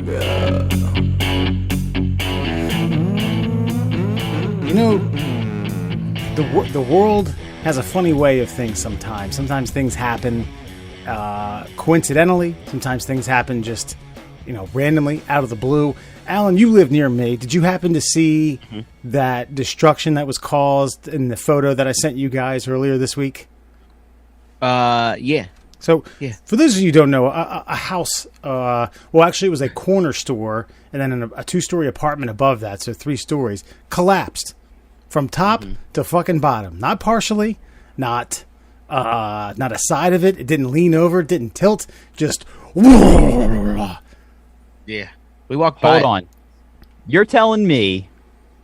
You know, the world has a funny way of things sometimes. Sometimes things happen coincidentally. Sometimes things happen just, randomly out of the blue. Alan, you live near me. Did you happen to see that destruction that was caused in the photo that I sent you guys earlier this week? Yeah. So, for those of you who don't know, a house, actually it was a corner store, and then a two-story apartment above that, so 3 stories, collapsed from top to fucking bottom. Not partially, not a side of it. It didn't lean over, it didn't tilt, just... Yeah. We walked by. Hold on. You're telling me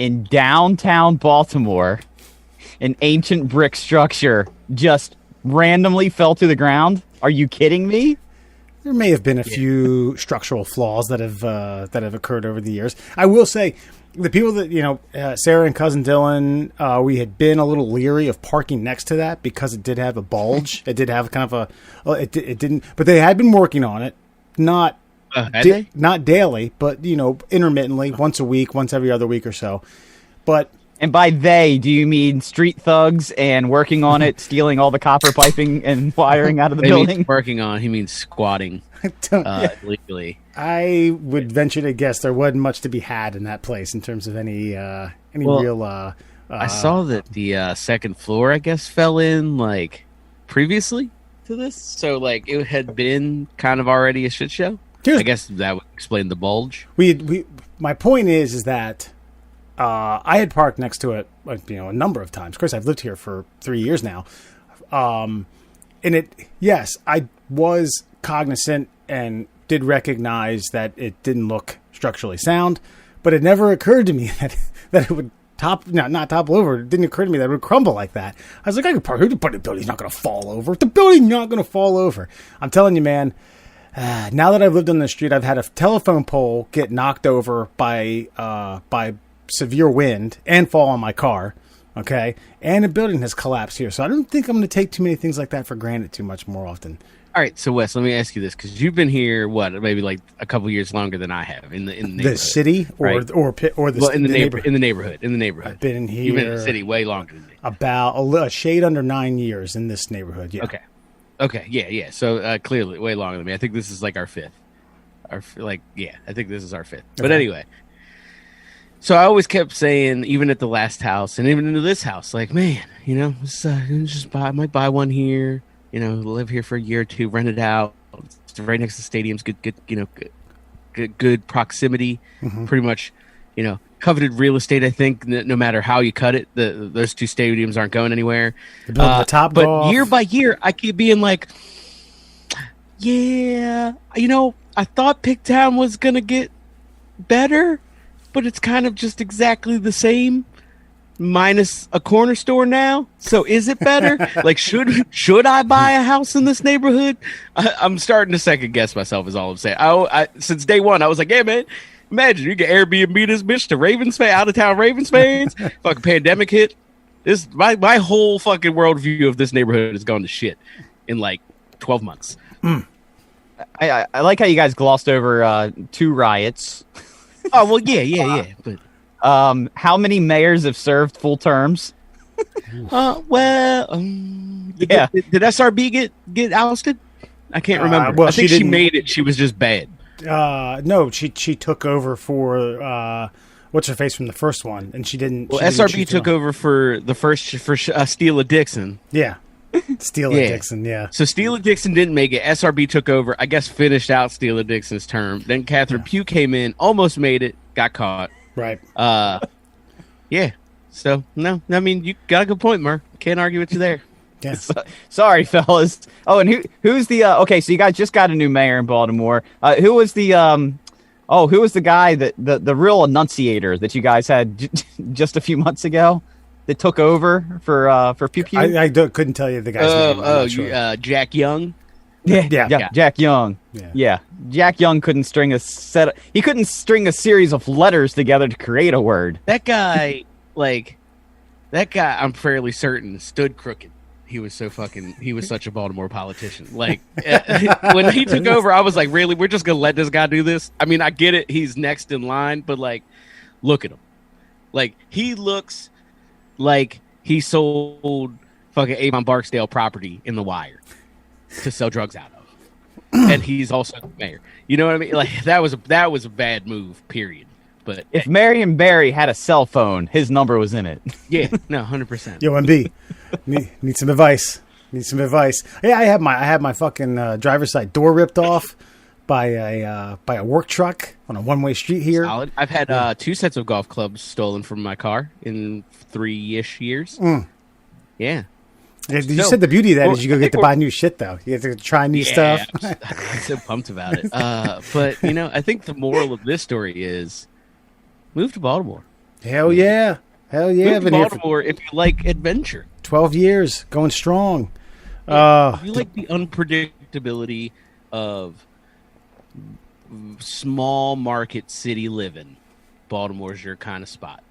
in downtown Baltimore, an ancient brick structure just randomly fell to the ground? Are you kidding me? There may have been a few structural flaws that have occurred over the years. I will say, the people that Sarah and cousin Dylan, we had been a little leery of parking next to that because it did have a bulge. It did have kind of it didn't, but they had been working on it, not daily, but intermittently, once a week, once every other week or so, but. And by they, do you mean street thugs and working on it, stealing all the copper piping and wiring out of the building? He means squatting legally. I would venture to guess there wasn't much to be had in that place in terms of any real... I saw that the second floor, I guess, fell in, previously to this. So, it had been kind of already a shit show. I guess that would explain the bulge. My point is that... I had parked next to it, a number of times. Of course, I've lived here for 3 years now. And I was cognizant and did recognize that it didn't look structurally sound, but it never occurred to me that it would not topple over. It didn't occur to me that it would crumble like that. I was like, I could park here, but the building's not going to fall over. The building's not going to fall over. I'm telling you, man. Now that I've lived on the street, I've had a telephone pole get knocked over by severe wind and fall on my car, okay? And a building has collapsed here. So I don't think I'm going to take too many things like that for granted too much more often. All right, so Wes, let me ask you this, because you've been here, maybe a couple years longer than I have in the neighborhood. The city or the neighborhood. In the neighborhood. I've been here. You've been in the city way longer than me. About a shade under 9 years in this neighborhood, yeah. Okay, yeah. So clearly way longer than me. I think this is our 5th. I think this is our 5th. But anyway... So I always kept saying, even at the last house and even into this house, man, I might buy one here, live here for a year or two, rent it out. It's right next to the stadiums, good proximity, pretty much, coveted real estate. I think no matter how you cut it, those 2 stadiums aren't going anywhere. The top but golf. Year by year, I keep being like, yeah, I thought Pigtown was gonna get better. But it's kind of just exactly the same, minus a corner store now. So is it better? Should I buy a house in this neighborhood? I'm starting to second guess myself. Is all I'm saying. Since day one, I was like, "Hey man, imagine you get Airbnb this bitch to Ravens fans, out of town Ravens fans. Fucking pandemic hit. This my whole fucking worldview of this neighborhood has gone to shit in 12 months." I like how you guys glossed over 2 riots. Oh, well, yeah. But how many mayors have served full terms? Did SRB get ousted? I can't remember. I think she made it. She was just bad. No, she took over for what's her face from the first one, and she didn't. Well, SRB took over for the first for Steela Dixon. Yeah. Steela Dixon, yeah. So Steela Dixon didn't make it. SRB took over, I guess finished out Steela Dixon's term. Then Catherine Pugh came in, almost made it, got caught. Right. Yeah. So, no, I mean, you got a good point, Mur. Can't argue with you there. Yes. Sorry, fellas. Oh, and who's the, okay, so you guys just got a new mayor in Baltimore. Who was the guy the real enunciator that you guys had just a few months ago? That took over for Pew Pew? I couldn't tell you the guy's name. Sure. Jack Young? Yeah, Jack Young. Yeah. Jack Young couldn't string a series of letters together to create a word. That guy, I'm fairly certain, stood crooked. he was such a Baltimore politician. Like when he took over, I was like, really, we're just gonna let this guy do this? I mean, I get it, he's next in line, but like, look at him. Like, he looks like he sold fucking Avon Barksdale property in The Wire to sell drugs out of, and he's also the mayor. You know what I mean? Like, that was a bad move. Period. But if Marion Barry had a cell phone, his number was in it. Yeah, no, 100%. Yo, MB, need some advice. Yeah, I had my fucking driver's side door ripped off by a work truck on a one-way street here. Solid. I've had 2 sets of golf clubs stolen from my car in 3-ish years. Yeah. You said the beauty of that is you go get to buy new shit, though. You get to try new stuff. I'm so pumped about it. But, I think the moral of this story is move to Baltimore. Hell yeah. Move to Baltimore if you like adventure. 12 years, going strong. If you like the unpredictability of small market city living, Baltimore's your kind of spot.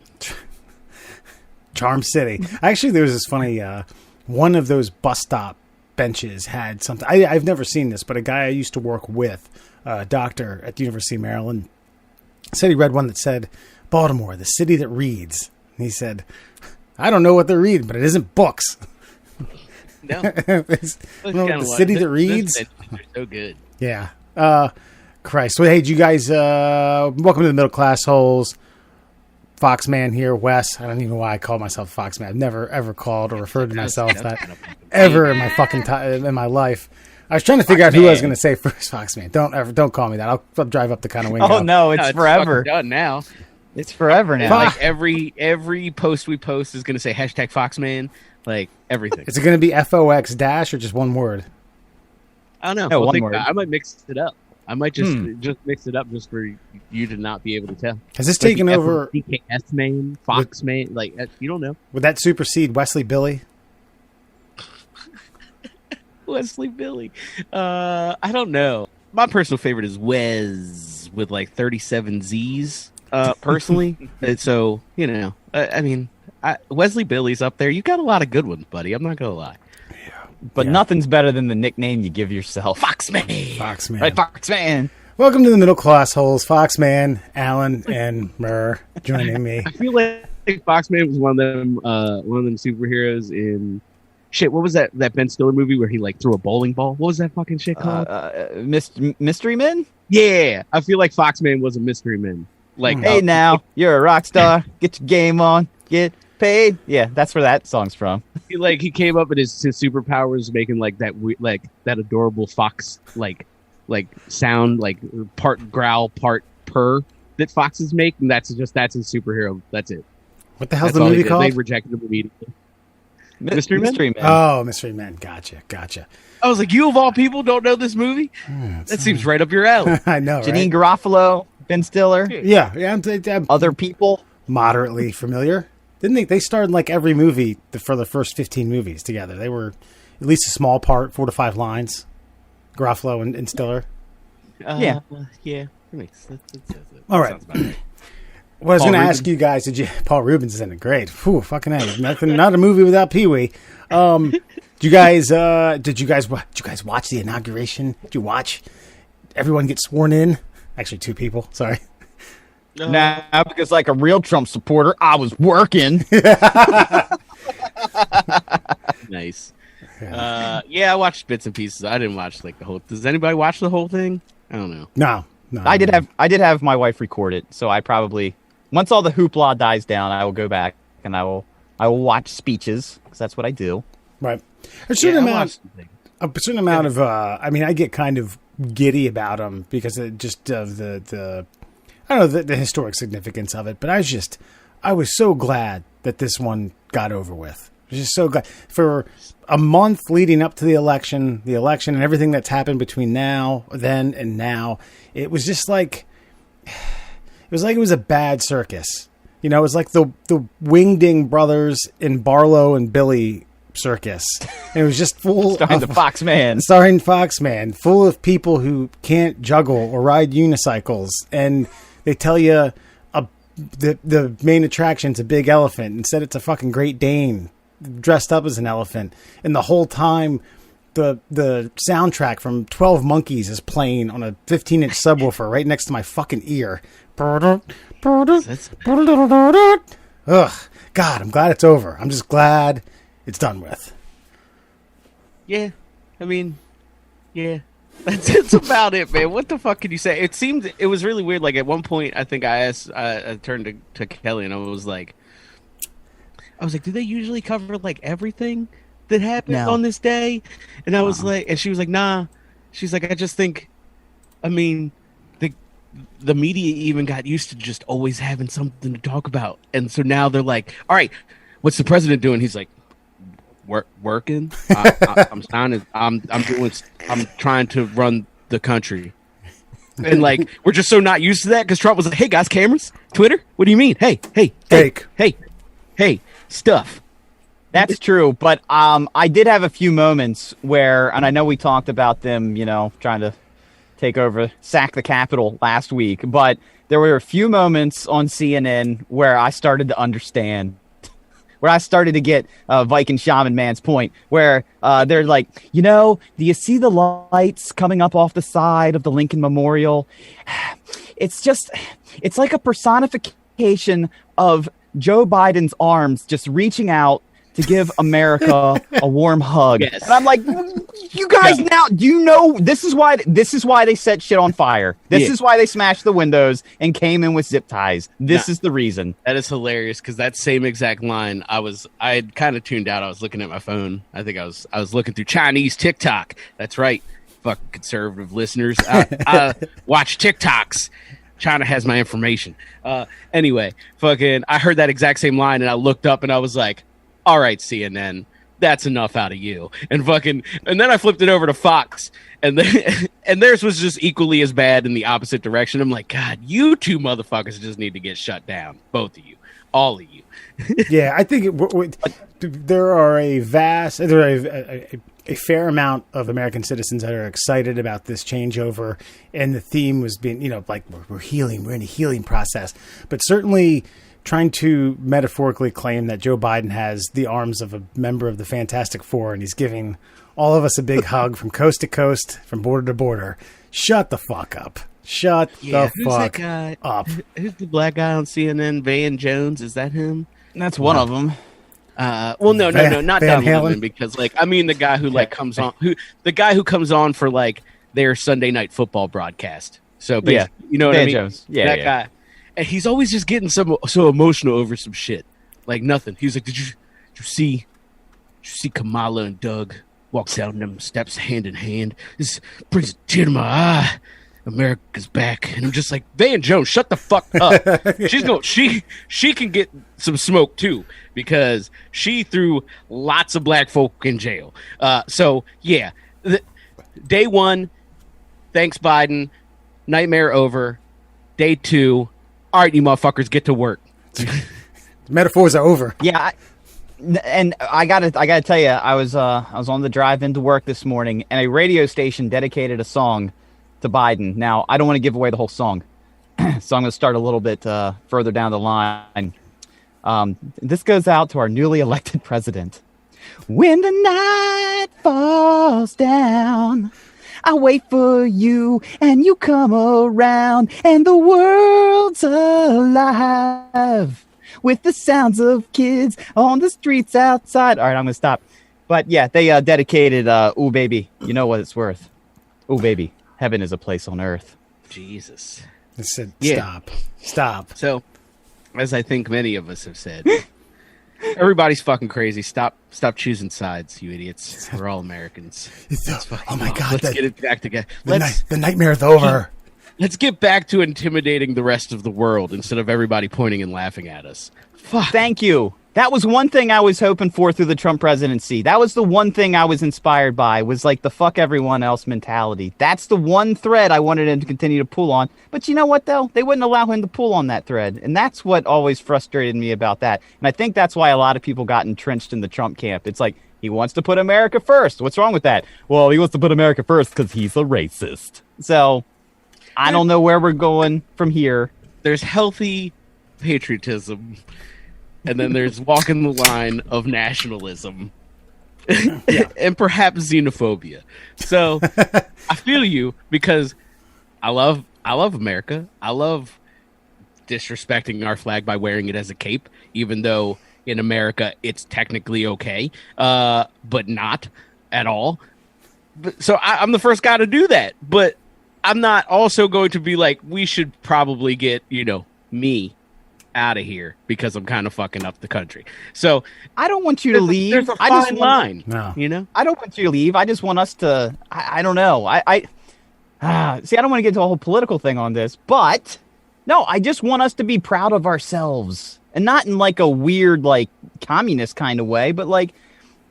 Charm City. Actually, there was this funny... one of those bus stop benches had something. I've never seen this, but a guy I used to work with, a doctor at the University of Maryland, said he read one that said, Baltimore, the city that reads. And he said, I don't know what they're reading, but it isn't books. No. The city that reads. They're so good. Yeah. Christ. Well, hey, you guys, welcome to the Middle Classholes. Foxman here, Wes. I don't even know why I call myself Foxman. I've never ever called or referred to myself that ever in my fucking in my life. I was trying to figure out who I was going to say first. Foxman. Don't call me that. I'll drive up the kind of window. Oh no, it's forever. Done now. It's forever now. Like every post we post is going to say hashtag Foxman. Like everything. Is it going to be FOX dash or just one word? I don't know. No, one word. I might mix it up. I might just mix it up just for you to not be able to tell. Has this taken over? DKS man, Fox man, like you don't know. Would that supersede Wesley Billy? Wesley Billy. I don't know. My personal favorite is Wes with like 37 Z's. Personally, and so I mean, Wesley Billy's up there. You got a lot of good ones, buddy. I'm not gonna lie. But nothing's better than the nickname you give yourself. Foxman. Foxman. Right, Foxman. Welcome to the Middle Classholes. Foxman, Alan, and Murr joining me. I feel like Foxman was one of them superheroes in shit. What was that Ben Stiller movie where he like threw a bowling ball? What was that fucking shit called? Mystery Men? Yeah, I feel like Foxman was a mystery man. Like, hey now, you're a rock star. Get your game on. Get paid. Yeah, that's where that song's from. He came up with his superpowers, making like that adorable fox like sound, like part growl, part purr that foxes make, and that's his superhero. That's it. What the hell's the movie called? They rejected him immediately. Mystery Men? Oh, Mystery Men. Gotcha. I was like, you of all people don't know this movie? That seems right up your alley. I know, Janine right? Garofalo, Ben Stiller. Yeah. I'm other people. Moderately familiar. Didn't they starred in like every movie for the first 15 movies together? They were at least a small part, 4 to 5 lines. Garofalo and Stiller. Yeah. That makes sense. All right. Well, I was going to ask you guys, Paul Rubens is in it. Great. Whew, fucking A. Not a movie without Pee-wee. Did you guys watch the inauguration? Did you watch everyone get sworn in? Actually, 2 people. Sorry. Now, because like a real Trump supporter, I was working. Nice. Yeah, I watched bits and pieces. I didn't watch like the whole. Does anybody watch the whole thing? I don't know. No. I did have my wife record it, so I probably once all the hoopla dies down, I will go back and I will watch speeches because that's what I do. Right. A certain amount of. I mean, I get kind of giddy about them because of just the I don't know the historic significance of it, but I was so glad that this one got over with. I was just so glad for a month leading up to the election, and everything that's happened between then and now. It was just like it was a bad circus. It was like the Wingding brothers in Barlow and Billy circus. And it was just full starring Foxman, full of people who can't juggle or ride unicycles, and they tell you the main attraction's a big elephant. Instead, it's a fucking Great Dane dressed up as an elephant, and the whole time the soundtrack from 12 Monkeys is playing on a 15-inch subwoofer right next to my fucking ear. Ugh, God, I'm glad it's over. I'm just glad it's done with. Yeah, I mean, yeah. That's about it, man. What the fuck can you say? It was really weird. Like, at one point, I think I turned to Kelly, and I was like, do they usually cover, like, everything that happened on this day? And I was like, and she was like, nah. She's like, I just think, I mean, the media even got used to just always having something to talk about. And so now they're like, all right, what's the president doing? He's like, working. I'm trying to run the country, and like we're just so not used to that because Trump was like, "Hey guys, cameras, Twitter. What do you mean? Hey, fake. Hey, stuff." That's true, but I did have a few moments where, and I know we talked about them, trying to sack the Capitol last week, but there were a few moments on CNN where I started to understand. Where I started to get Viking Shaman Man's point, where they're like, do you see the lights coming up off the side of the Lincoln Memorial? It's like a personification of Joe Biden's arms just reaching out to give America a warm hug. Yes. And I'm like, you guys now, do you know this is why they set shit on fire. This is why they smashed the windows and came in with zip ties. This is the reason. That is hilarious because that same exact line, I had kind of tuned out. I was looking at my phone. I think I was looking through Chinese TikTok. That's right. Fuck conservative listeners. I watch TikToks. China has my information. Anyway, I heard that exact same line and I looked up and I was like, all right, CNN, that's enough out of you. And then I flipped it over to Fox, and theirs was just equally as bad in the opposite direction. I'm like, God, you two motherfuckers just need to get shut down, both of you, all of you. Yeah, I think there are a fair amount of American citizens that are excited about this changeover, and the theme was being, like we're healing, we're in a healing process, but certainly trying to metaphorically claim that Joe Biden has the arms of a member of the Fantastic Four and he's giving all of us a big hug from coast to coast, from border to border. Shut the fuck up. Shut the fuck up. Who's the black guy on CNN? Van Jones? Is that him? That's one of them. Well, no, not Don Lemon, because I mean the guy who comes on, the guy who comes on for their Sunday night football broadcast. So you know what Van I mean? Jones. Yeah, that guy. And he's always just getting so emotional over some shit. Like nothing. He was like, Did you see Kamala and Doug walk down them steps hand in hand? This brings a tear to my eye. America's back. And I'm just like, Van Jones, shut the fuck up. She can get some smoke too, because she threw lots of black folk in jail. So yeah. Day one, thanks Biden. Nightmare over. Day two, all right, you motherfuckers, get to work. The metaphors are over. Yeah, and I gotta tell you, I was on the drive into work this morning, and a radio station dedicated a song to Biden. Now, I don't want to give away the whole song, so I'm going to start a little bit further down the line. This goes out to our newly elected president. When the night falls down, I wait for you, and you come around, and the world's alive with the sounds of kids on the streets outside. All right, I'm going to stop. But yeah, they dedicated, Ooh Baby, you know what it's worth. Ooh Baby, heaven is a place on earth. Jesus. It said, Yeah. Stop. So, as I think many of us have said, everybody's fucking crazy. Stop choosing sides, you idiots. We're all Americans. Oh my God. Let's get it back together. The nightmare's over. Let's get back to intimidating the rest of the world instead of everybody pointing and laughing at us. Fuck. Thank you. That was one thing I was hoping for through the Trump presidency. That was the one thing I was inspired by, was like the fuck everyone else mentality. That's the one thread I wanted him to continue to pull on. But you know what, though? They wouldn't allow him to pull on that thread. And that's what always frustrated me about that. And I think that's why a lot of people got entrenched in the Trump camp. It's like, he wants to put America first. What's wrong with that? Well, he wants to put America first because he's a racist. So I don't know where we're going from here. There's healthy patriotism and then there's walking the line of nationalism and perhaps xenophobia. So I feel you, because I love America. I love disrespecting our flag by wearing it as a cape, even though in America it's technically okay, but not at all. So I'm the first guy to do that, but I'm not also going to be like, we should probably get, me out of here because I'm kind of fucking up the country. So I don't want you to leave. There's a fine line. No. I don't want you to leave. I just want us to. I don't know. See. I don't want to get into a whole political thing on this, but no, I just want us to be proud of ourselves, and not in like a weird like communist kind of way, but like,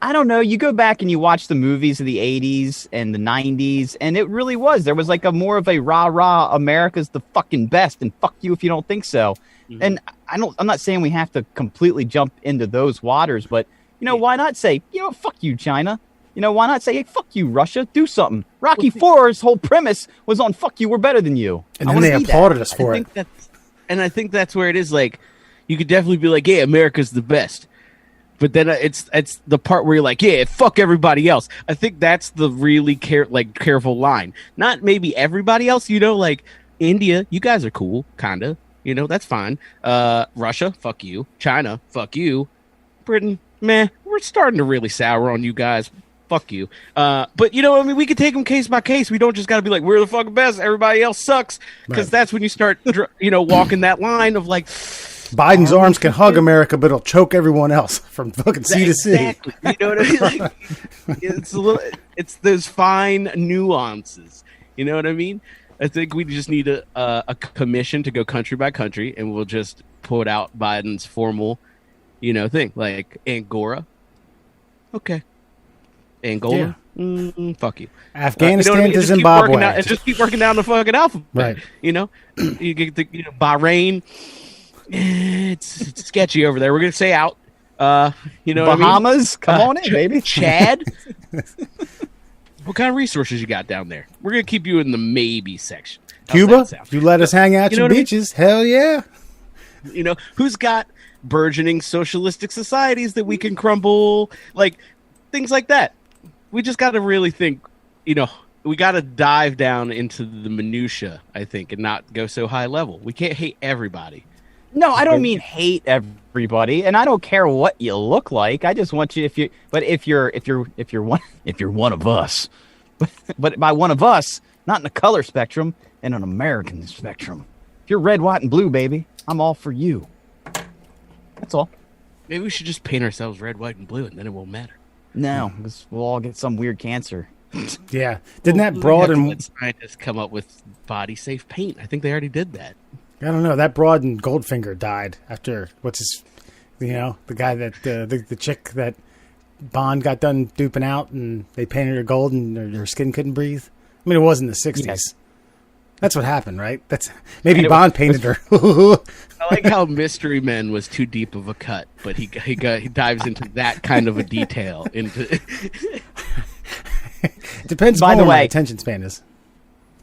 I don't know. You go back and you watch the movies of the 80s and the 90s, and it really was. There was like a more of a rah-rah, America's the fucking best, and fuck you if you don't think so. Mm-hmm. And I'm not saying we have to completely jump into those waters, but, why not say, fuck you, China? Why not say, hey, fuck you, Russia? Do something. Rocky IV's whole premise was on fuck you, we're better than you. And then they applauded us for it. And I think that's where it is. Like, you could definitely be like, yeah, America's the best. But then it's the part where you're like, yeah, fuck everybody else. I think that's the really careful line. Not maybe everybody else, like India, you guys are cool, kind of. That's fine. Russia, fuck you. China, fuck you. Britain, meh. We're starting to really sour on you guys. Fuck you. But, we could take them case by case. We don't just got to be like, we're the fucking best. Everybody else sucks. Because that's when you start, walking that line of like... Biden's arms can hug America, but it'll choke everyone else from fucking sea to sea. Exactly. You know what I mean? Like, it's those fine nuances. You know what I mean? I think we just need a commission to go country by country, and we'll just put out Biden's formal, thing. Like Angora. Okay. Angola. Yeah. Fuck you. Afghanistan to Zimbabwe. And just keep working down the fucking alphabet. Right. You get the Bahrain. It's sketchy over there. We're gonna say out. Bahamas, what I mean? Come on in, baby. Chad. What kind of resources you got down there? We're gonna keep you in the maybe section. Cuba, you let us hang out your beaches. I mean? Hell yeah. Who's got burgeoning socialistic societies that we can crumble, like things like that. We just got to really think. We got to dive down into the minutia, I think, and not go so high level. We can't hate everybody. No, I don't mean hate everybody, and I don't care what you look like. I just want you if you're one of us, but by one of us, not in the color spectrum, in an American spectrum. If you're red, white, and blue, baby, I'm all for you. That's all. Maybe we should just paint ourselves red, white, and blue, and then it won't matter. No, because we'll all get some weird cancer. Yeah, didn't that broad and scientists come up with body safe paint? I think they already did that. I don't know. That broad and Goldfinger died after the guy that the chick that Bond got done duping out, and they painted her gold, and her skin couldn't breathe. I mean, it was in the 60s. Yes. That's what happened, right? Maybe Bond painted her. I like how Mystery Men was too deep of a cut, but he dives into that kind of a detail. Depends. By the way, my attention span is.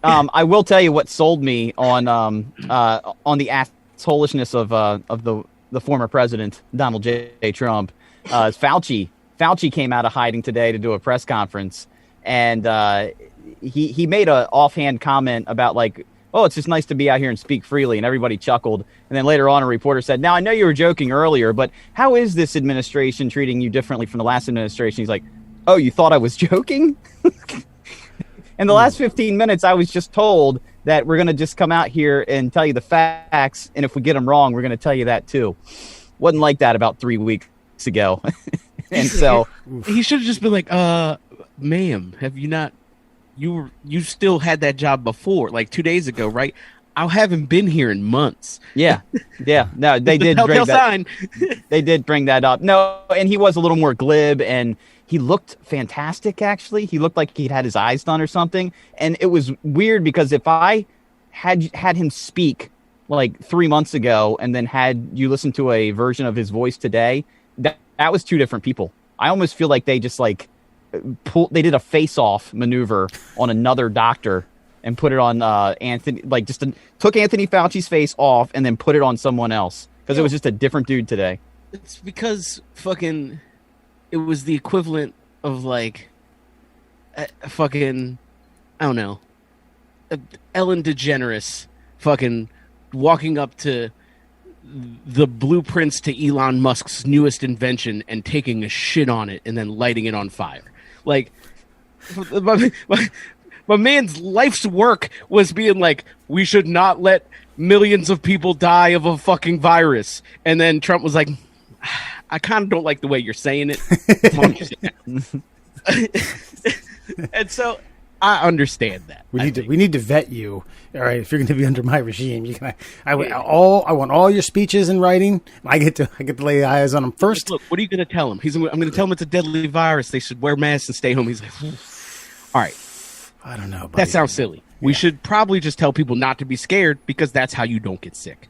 I will tell you what sold me on the assholishness of the former president Donald J. Trump. Fauci came out of hiding today to do a press conference, and he made an offhand comment about like, oh, it's just nice to be out here and speak freely, and everybody chuckled. And then later on, a reporter said, now I know you were joking earlier, but how is this administration treating you differently from the last administration? He's like, oh, you thought I was joking? In the last 15 minutes, I was just told that we're going to just come out here and tell you the facts, and if we get them wrong, we're going to tell you that too. Wasn't like that about 3 weeks ago. And so he should have just been like, ma'am, have you not, you still had that job before, like 2 days ago, right? I haven't been here in months. Yeah. No, they did bring that. Sign. They did bring that up. No, and he was a little more glib, and he looked fantastic, actually. He looked like he'd had his eyes done or something. And it was weird because if I had him speak like 3 months ago and then had you listen to a version of his voice today, that was two different people. I almost feel like they just like they did a face-off maneuver on another doctor and put it on Anthony, like just took Anthony Fauci's face off and then put it on someone else because it was just a different dude today. It's because fucking it was the equivalent of like fucking I don't know, Ellen DeGeneres fucking walking up to the blueprints to Elon Musk's newest invention and taking a shit on it and then lighting it on fire. Like my man's life's work was being like, we should not let millions of people die of a fucking virus. And then Trump was like, I kind of don't like the way you're saying it. And so I understand that. We need to vet you. All right, if you're going to be under my regime, I want all your speeches in writing. I get to lay eyes on them first. Look, what are you going to tell him? I'm going to tell him it's a deadly virus. They should wear masks and stay home. He's like, all right. I don't know. Buddy. That sounds silly. Yeah. We should probably just tell people not to be scared because that's how you don't get sick.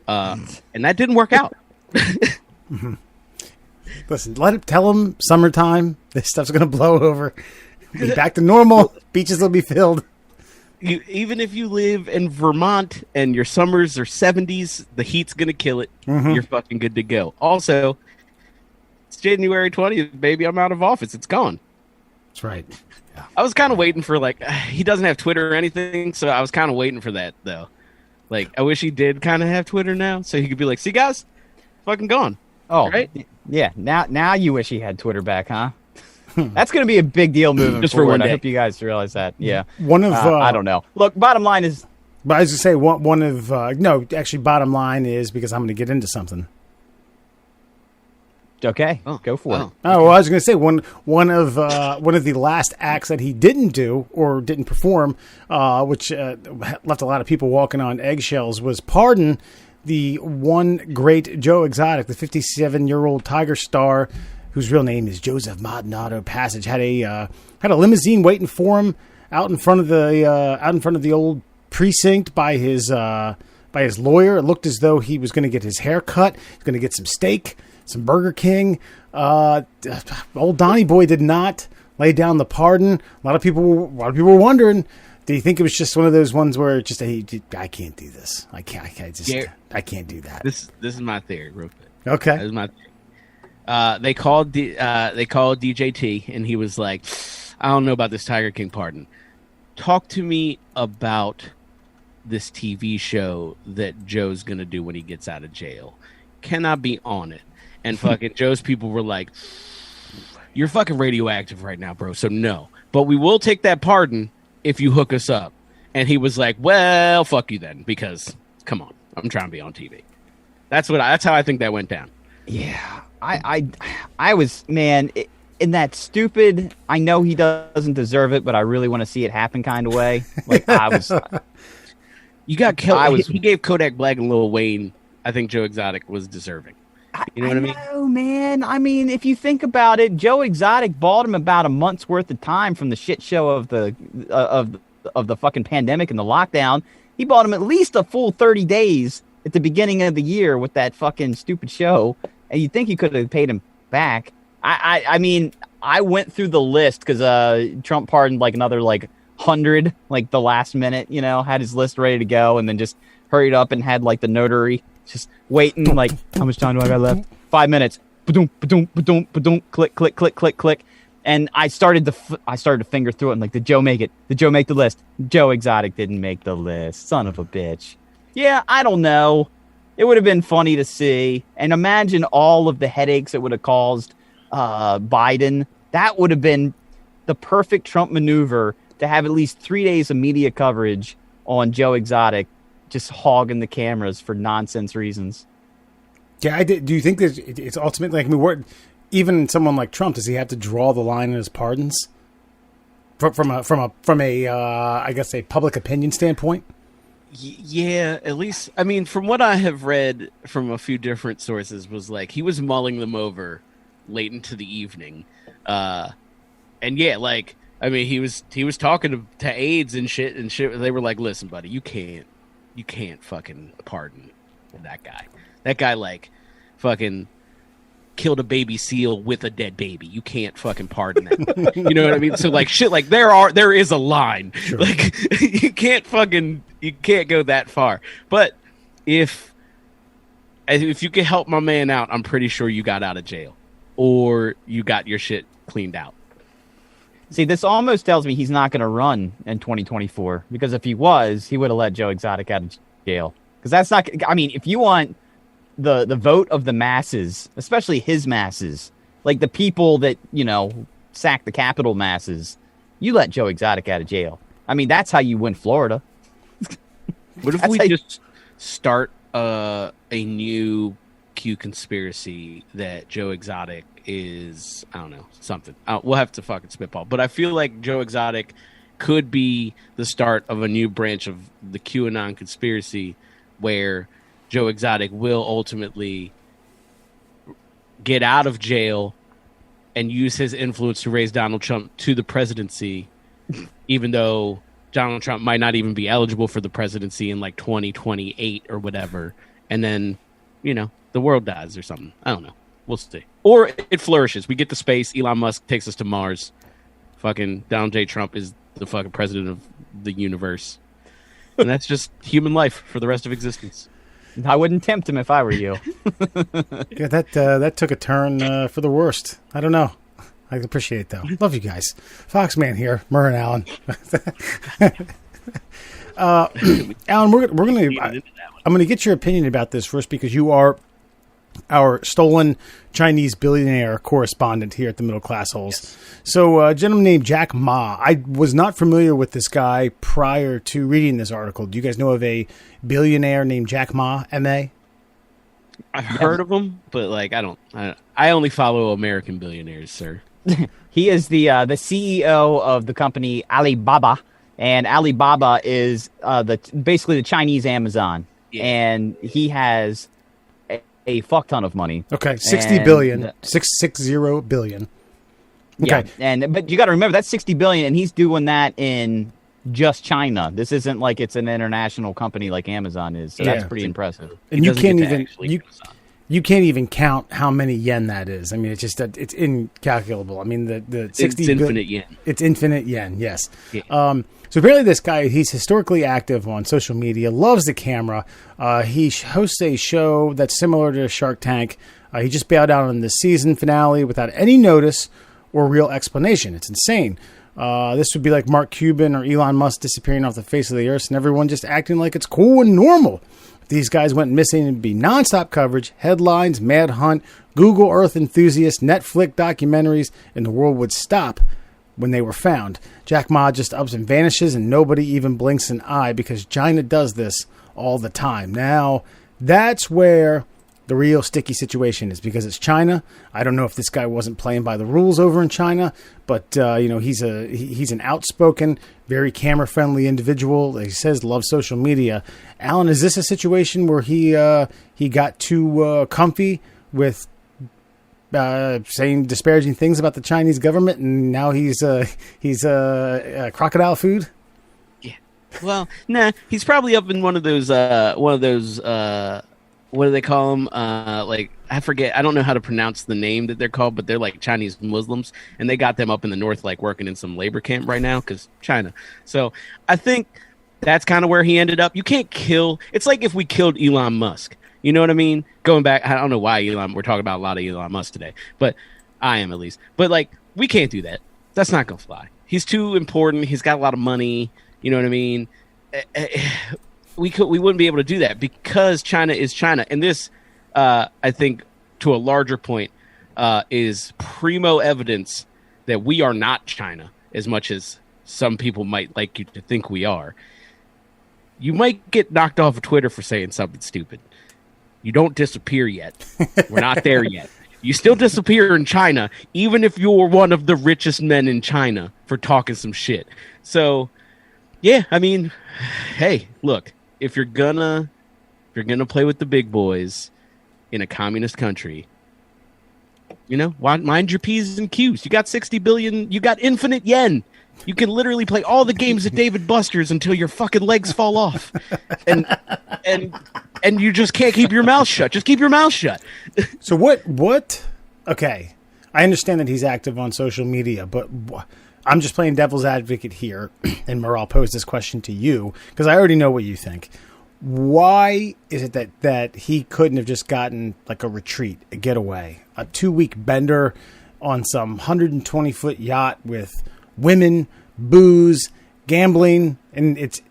And that didn't work out. Mm-hmm. Listen, tell them summertime. This stuff's going to blow over. Be back to normal. Beaches will be filled. Even if you live in Vermont and your summers are 70s, the heat's going to kill it. Mm-hmm. You're fucking good to go. Also, it's January 20th, baby. I'm out of office. It's gone. That's right. Yeah. I was kind of waiting for, like, he doesn't have Twitter or anything, so I was kind of waiting for that, though. Like, I wish he did kind of have Twitter now, so he could be like, see, guys, fucking gone. Oh, right? Yeah. Now you wish he had Twitter back, huh? That's going to be a big deal moving just forward. For one day. I hope you guys realize that. Yeah. One of I don't know. Look, bottom line is. But I was going to say one of actually, bottom line is because I'm going to get into something. Okay, go for it. Oh, well, I was going to say one of the last acts that he didn't do or didn't perform, which left a lot of people walking on eggshells, was pardon the one great Joe Exotic, the 57-year-old Tiger star, whose real name is Joseph Maldonado Passage, had a limousine waiting for him out in front of the old precinct by his lawyer. It looked as though he was going to get his hair cut. He's going to get some steak, some Burger King. Old Donnie Boy did not lay down the pardon. A lot of people were wondering, do you think it was just one of those ones where just I can't do this. I can't do that. This is my theory, real quick. Okay. This is my theory. They called DJT, and he was like, I don't know about this Tiger King pardon. Talk to me about this TV show that Joe's going to do when he gets out of jail. Can I be on it? And fucking Joe's people were like, you're fucking radioactive right now, bro, so no. But we will take that pardon if you hook us up. And he was like, well, fuck you then, because, come on, I'm trying to be on TV. That's how I think that went down. Yeah. I was, man, in that stupid, I know he doesn't deserve it, but I really want to see it happen kind of way. Like, I was. You got killed. He gave Kodak Black and Lil Wayne, I think Joe Exotic was deserving. You know what I mean? No, man. I mean, if you think about it, Joe Exotic bought him about a month's worth of time from the shit show of the fucking pandemic and the lockdown. He bought him at least a full 30 days at the beginning of the year with that fucking stupid show. And you'd think you could have paid him back. I mean, I went through the list because Trump pardoned like another 100 like the last minute, had his list ready to go and then just hurried up and had like the notary just waiting like, how much time do I got left? 5 minutes. Ba-doom, ba-doom, ba-doom, ba-doom, click, click, click, click, click. And I started to finger through it and like, did Joe make it? Did Joe make the list? Joe Exotic didn't make the list. Son of a bitch. Yeah, I don't know. It would have been funny to see. And imagine all of the headaches it would have caused Biden. That would have been the perfect Trump maneuver to have at least 3 days of media coverage on Joe Exotic just hogging the cameras for nonsense reasons. Yeah, do you think that it's ultimately, even someone like Trump, does he have to draw the line in his pardons from a I guess a public opinion standpoint? Yeah, at least, I mean, from what I have read from a few different sources, was like he was mulling them over late into the evening, and yeah, like I mean, he was talking to aides and shit. They were like, "Listen, buddy, you can't fucking pardon that guy. That guy like fucking killed a baby seal with a dead baby. You can't fucking pardon that. You know what I mean? So like shit, like there is a line. Sure. Like you can't go that far. But if if you can help my man out, I'm pretty sure you got out of jail or you got your shit cleaned out. See, this almost tells me he's not going to run in 2024 because if he was, he would have let Joe Exotic out of jail. Because that's not. I mean, if you want the vote of the masses, especially his masses, like the people that sack the Capitol masses, you let Joe Exotic out of jail. I mean, that's how you win Florida. What if we just start a new Q conspiracy that Joe Exotic is, I don't know, something. We'll have to fucking spitball. But I feel like Joe Exotic could be the start of a new branch of the QAnon conspiracy where Joe Exotic will ultimately get out of jail and use his influence to raise Donald Trump to the presidency, even though Donald Trump might not even be eligible for the presidency in like 2028 or whatever. And then, the world dies or something. I don't know. We'll see. Or it flourishes. We get to space. Elon Musk takes us to Mars. Fucking Donald J. Trump is the fucking president of the universe. And that's just human life for the rest of existence. I wouldn't tempt him if I were you. Yeah, that took a turn for the worst. I don't know. I appreciate it, though. Love you guys. Foxman here. Murren Allen. Alan, I'm going to get your opinion about this first because you are our stolen Chinese billionaire correspondent here at the Middle Classholes. Yes. So a gentleman named Jack Ma. I was not familiar with this guy prior to reading this article. Do you guys know of a billionaire named Jack Ma, M.A.? I've heard of him, but I only follow American billionaires, sir. He is the CEO of the company Alibaba, and Alibaba is basically the Chinese Amazon, and he has a fuck ton of money. Okay, 60 billion. 660 billion. Okay. Yeah, but you got to remember that's 60 billion, and he's doing that in just China. This isn't like it's an international company like Amazon is. So that's pretty impressive. And you can't even count how many yen that is. I mean, it's just it's incalculable. I mean, the 60 it's infinite yen. It's infinite yen. Yes. Yeah. So apparently this guy, he's historically active on social media, loves the camera. He hosts a show that's similar to Shark Tank. He just bailed out on the season finale without any notice or real explanation. It's insane. This would be like Mark Cuban or Elon Musk disappearing off the face of the earth and everyone just acting like it's cool and normal. If these guys went missing, it'd be nonstop coverage, headlines, Mad Hunt, Google Earth enthusiasts, Netflix documentaries, and the world would stop when they were found. Jack Ma just ups and vanishes and nobody even blinks an eye because China does this all the time. Now, that's where the real sticky situation is because it's China. I don't know if this guy wasn't playing by the rules over in China, but he's an outspoken, very camera-friendly individual. He says loves social media. Alan, is this a situation where he got too comfy with saying disparaging things about the Chinese government, and now he's crocodile food? Yeah. Well, nah, he's probably up in one of those what do they call them? I forget. I don't know how to pronounce the name that they're called, but they're like Chinese Muslims, and they got them up in the north, like working in some labor camp right now because China. So I think that's kind of where he ended up. You can't kill. It's like if we killed Elon Musk. You know what I mean? Going back, I don't know why we're talking about a lot of Elon Musk today, but I am at least. But we can't do that. That's not gonna fly. He's too important. He's got a lot of money. You know what I mean? We wouldn't be able to do that because China is China, and this, I think, to a larger point, is primo evidence that we are not China as much as some people might like you to think we are. You might get knocked off of Twitter for saying something stupid. You don't disappear yet. We're not there yet. You still disappear in China, even if you're one of the richest men in China for talking some shit. So, yeah, I mean, hey, look. If you're gonna play with the big boys in a communist country, mind your P's and Q's. You got 60 billion. You got infinite yen. You can literally play all the games at David Buster's until your fucking legs fall off, and you just can't keep your mouth shut. Just keep your mouth shut. So what? Okay, I understand that he's active on social media, but I'm just playing devil's advocate here, and I'll pose this question to you because I already know what you think. Why is it that he couldn't have just gotten like a retreat, a getaway, a 2-week bender on some 120-foot yacht with women, booze, gambling, and it's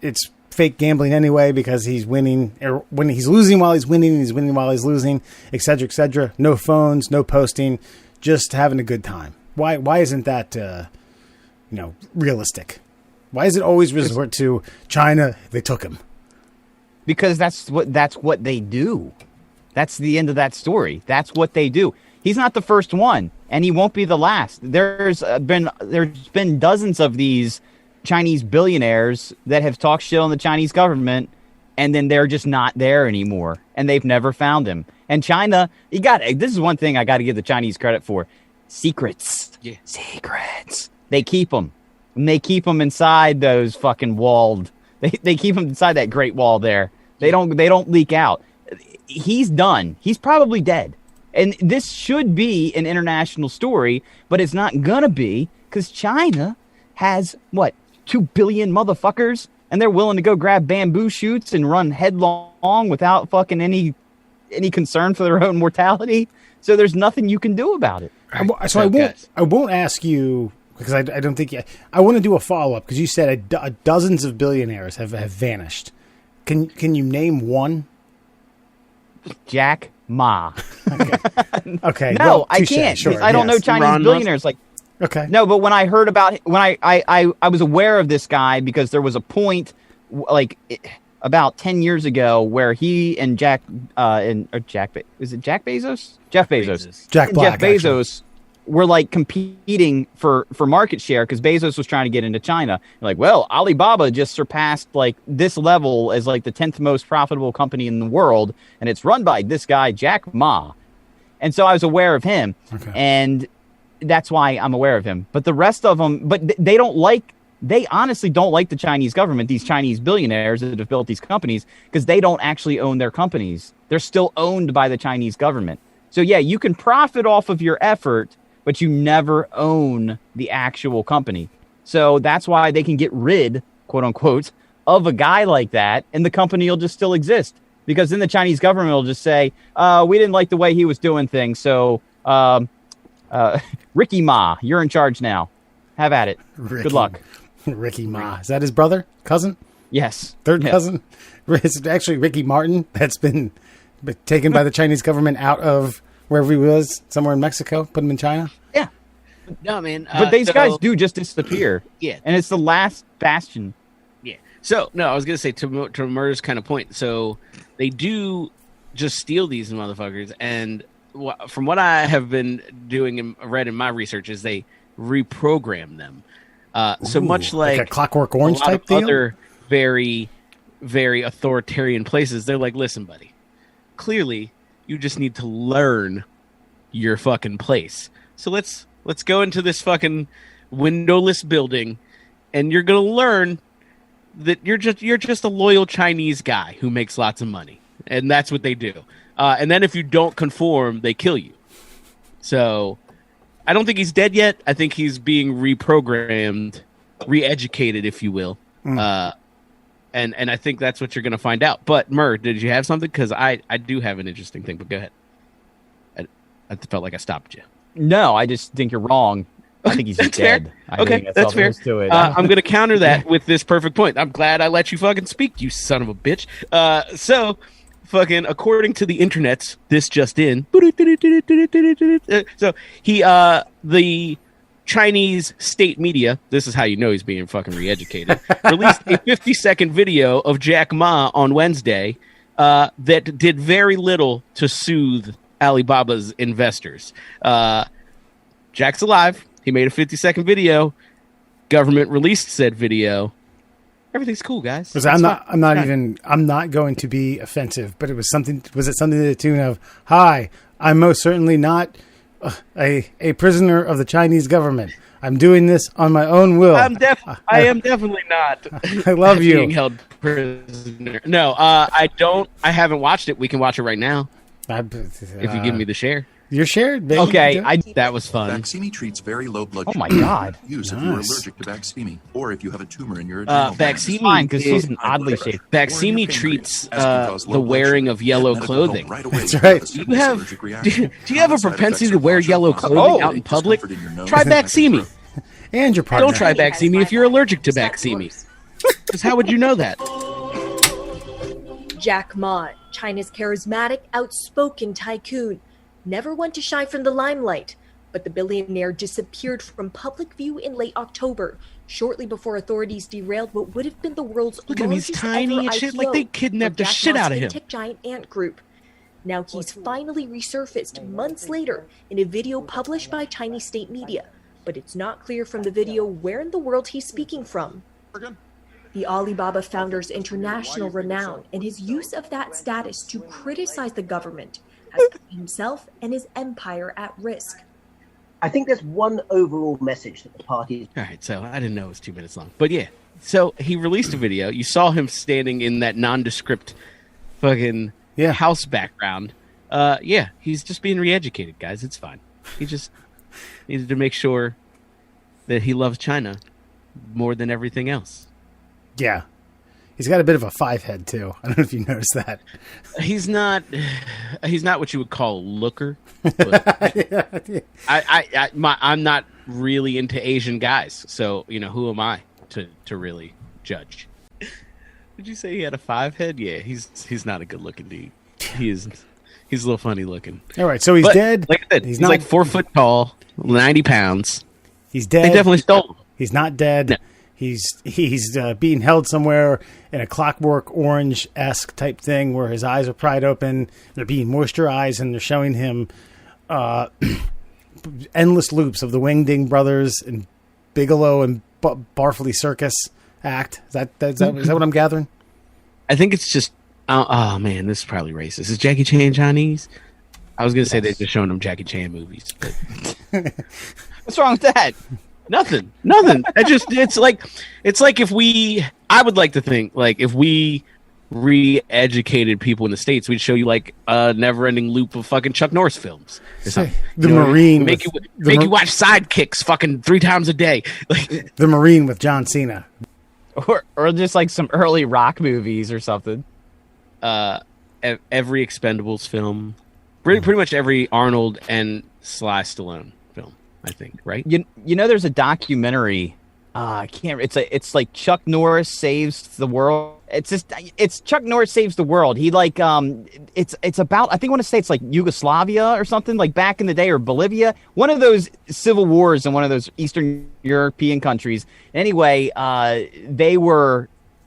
fake gambling anyway because he's winning, or when he's losing while he's winning, he's winning while he's losing, etc., etc. No phones, no posting, just having a good time. Why isn't that realistic? Why is it always resort to China? They took him because that's what they do. That's the end of that story. That's what they do. He's not the first one, and he won't be the last. There's been dozens of these Chinese billionaires that have talked shit on the Chinese government, and then they're just not there anymore, and they've never found him. And China, this is one thing I got to give the Chinese credit for: secrets. Yeah, secrets. They keep them, and they keep them inside those fucking walled. They keep them inside that Great Wall there. They don't leak out. He's done. He's probably dead. And this should be an international story, but it's not gonna be because China has 2 billion motherfuckers, and they're willing to go grab bamboo shoots and run headlong without fucking any concern for their own mortality. So there's nothing you can do about it. I won't ask you because I don't think I want to do a follow up because you said dozens of billionaires have vanished. Can you name one? Jack Ma. Okay. No, well, I can't. Sure, I don't know Chinese billionaires like. Okay. No, but when I heard about I was aware of this guy because there was a point about 10 years ago where he and Jeff Bezos? Jeff Bezos. Jack Black, Jeff Bezos were like competing for market share because Bezos was trying to get into China. Like, well, Alibaba just surpassed like this level as like the 10th most profitable company in the world, and it's run by this guy Jack Ma. And so I was aware of him. Okay. And that's why I'm aware of him. But the rest of them, they honestly don't like the Chinese government, these Chinese billionaires that have built these companies, because they don't actually own their companies. They're still owned by the Chinese government. So yeah, you can profit off of your effort, but you never own the actual company. So that's why they can get rid, quote unquote, of a guy like that, and the company will just still exist. Because then the Chinese government will just say, we didn't like the way he was doing things, so Ricky Ma, you're in charge now. Have at it. Good luck. Ricky Ma. Is that his brother? Cousin? Yes. Third cousin? It's actually Ricky Martin that's been taken by the Chinese government out of wherever he was, somewhere in Mexico, put him in China? Yeah. No, man. But these guys do just disappear. Yeah. And it's the last bastion. Yeah. So, no, I was going to say, to Murr's kind of point, so they do just steal these motherfuckers, and from what I have been doing and read in my research is they reprogram them. So much like a Clockwork Orange type deal? Other very, very authoritarian places, they're like, listen, buddy, clearly you just need to learn your fucking place. So let's go into this fucking windowless building, and you're gonna learn that you're just a loyal Chinese guy who makes lots of money, and that's what they do. And then if you don't conform, they kill you. So I don't think he's dead yet. I think he's being reprogrammed, re-educated, if you will. And I think that's what you're going to find out. But, Murr, did you have something? Because I do have an interesting thing, but go ahead. I felt like I stopped you. No, I just think you're wrong. I think he's dead. Okay, that's fair. I'm going to counter that with this perfect point. I'm glad I let you fucking speak, you son of a bitch. So... fucking, according to the internets, this just in. So the Chinese state media, this is how you know he's being fucking re-educated, released a 50-second video of Jack Ma on Wednesday that did very little to soothe Alibaba's investors. Jack's alive. He made a 50-second video. Government released said video. Everything's cool, guys. I'm not going to be offensive, but was it something to the tune of, "Hi, I'm most certainly not a prisoner of the Chinese government. I'm doing this on my own will. I am definitely not. I love you. Being held prisoner. No, I don't. I haven't watched it. We can watch it right now if you give me the share. You're shared, baby. Okay, that was fun. Baqsimi treats very low blood Oh sugar. my God. Use if you're Nice. allergic to Baqsimi, or if you have a tumor in your adrenal glands. Baqsimi Fine, because she's an oddly shaped. Baqsimi treats the wearing of yellow clothing. That's right. Do you have a propensity to wear yellow clothing out in public? Try Baqsimi. And your partner. Don't try Baqsimi if you're allergic to Baqsimi. Because how would you know that? Jack Ma, China's charismatic, outspoken tycoon, never one to shy from the limelight, but the billionaire disappeared from public view in late October, shortly before authorities derailed what would have been the world's Look at him, he's largest tiny ever and shit, IPO like they kidnapped for the Jack shit Ma's out of him. fintech giant Ant Group. Now he's finally resurfaced months later in a video published by Chinese state media, but it's not clear from the video where in the world he's speaking from. The Alibaba founder's international renown and his use of that status to criticize the government has put himself and his empire at risk. I think there's one overall message that the party. All right, so I didn't know it was 2 minutes long. But yeah, so he released a video. You saw him standing in that nondescript fucking house background. Yeah, he's just being re-educated, guys. It's fine. He just needed to make sure that he loves China more than everything else. Yeah. He's got a bit of a 5 head, too. I don't know if you noticed that. He's not what you would call a looker. But I'm not really into Asian guys, so who am I to really judge? Did you say he had a 5 head? Yeah, he's not a good looking dude. He's a little funny looking. All right, so he's dead. Like I said, he's like 4 foot tall, 90 pounds. He's dead. They definitely stole him. He's not dead. No. He's being held somewhere in a Clockwork Orange-esque type thing where his eyes are pried open. They're being moisturized, and they're showing him endless loops of the Wingding brothers and Bigelow and Barfley Circus act. Is that what I'm gathering? I think it's just. Oh man, this is probably racist. Is Jackie Chan Chinese? I was gonna say they're just showing him Jackie Chan movies, but What's wrong with that? Nothing. It's like I would like to think like if we re-educated people in the States, we'd show you like a never-ending loop of fucking Chuck Norris films. Or something. The Marine make you watch Sidekicks fucking 3 times a day. Like the Marine with John Cena, Or just like some early rock movies or something. Every Expendables film, pretty much every Arnold and Sly Stallone film, I think, right? You know, there's a documentary. I can't. It's like Chuck Norris Saves the World. It's Chuck Norris Saves the World. He like it's about, I think I want to say it's like Yugoslavia or something, like back in the day, or Bolivia, one of those civil wars in one of those Eastern European countries. Anyway,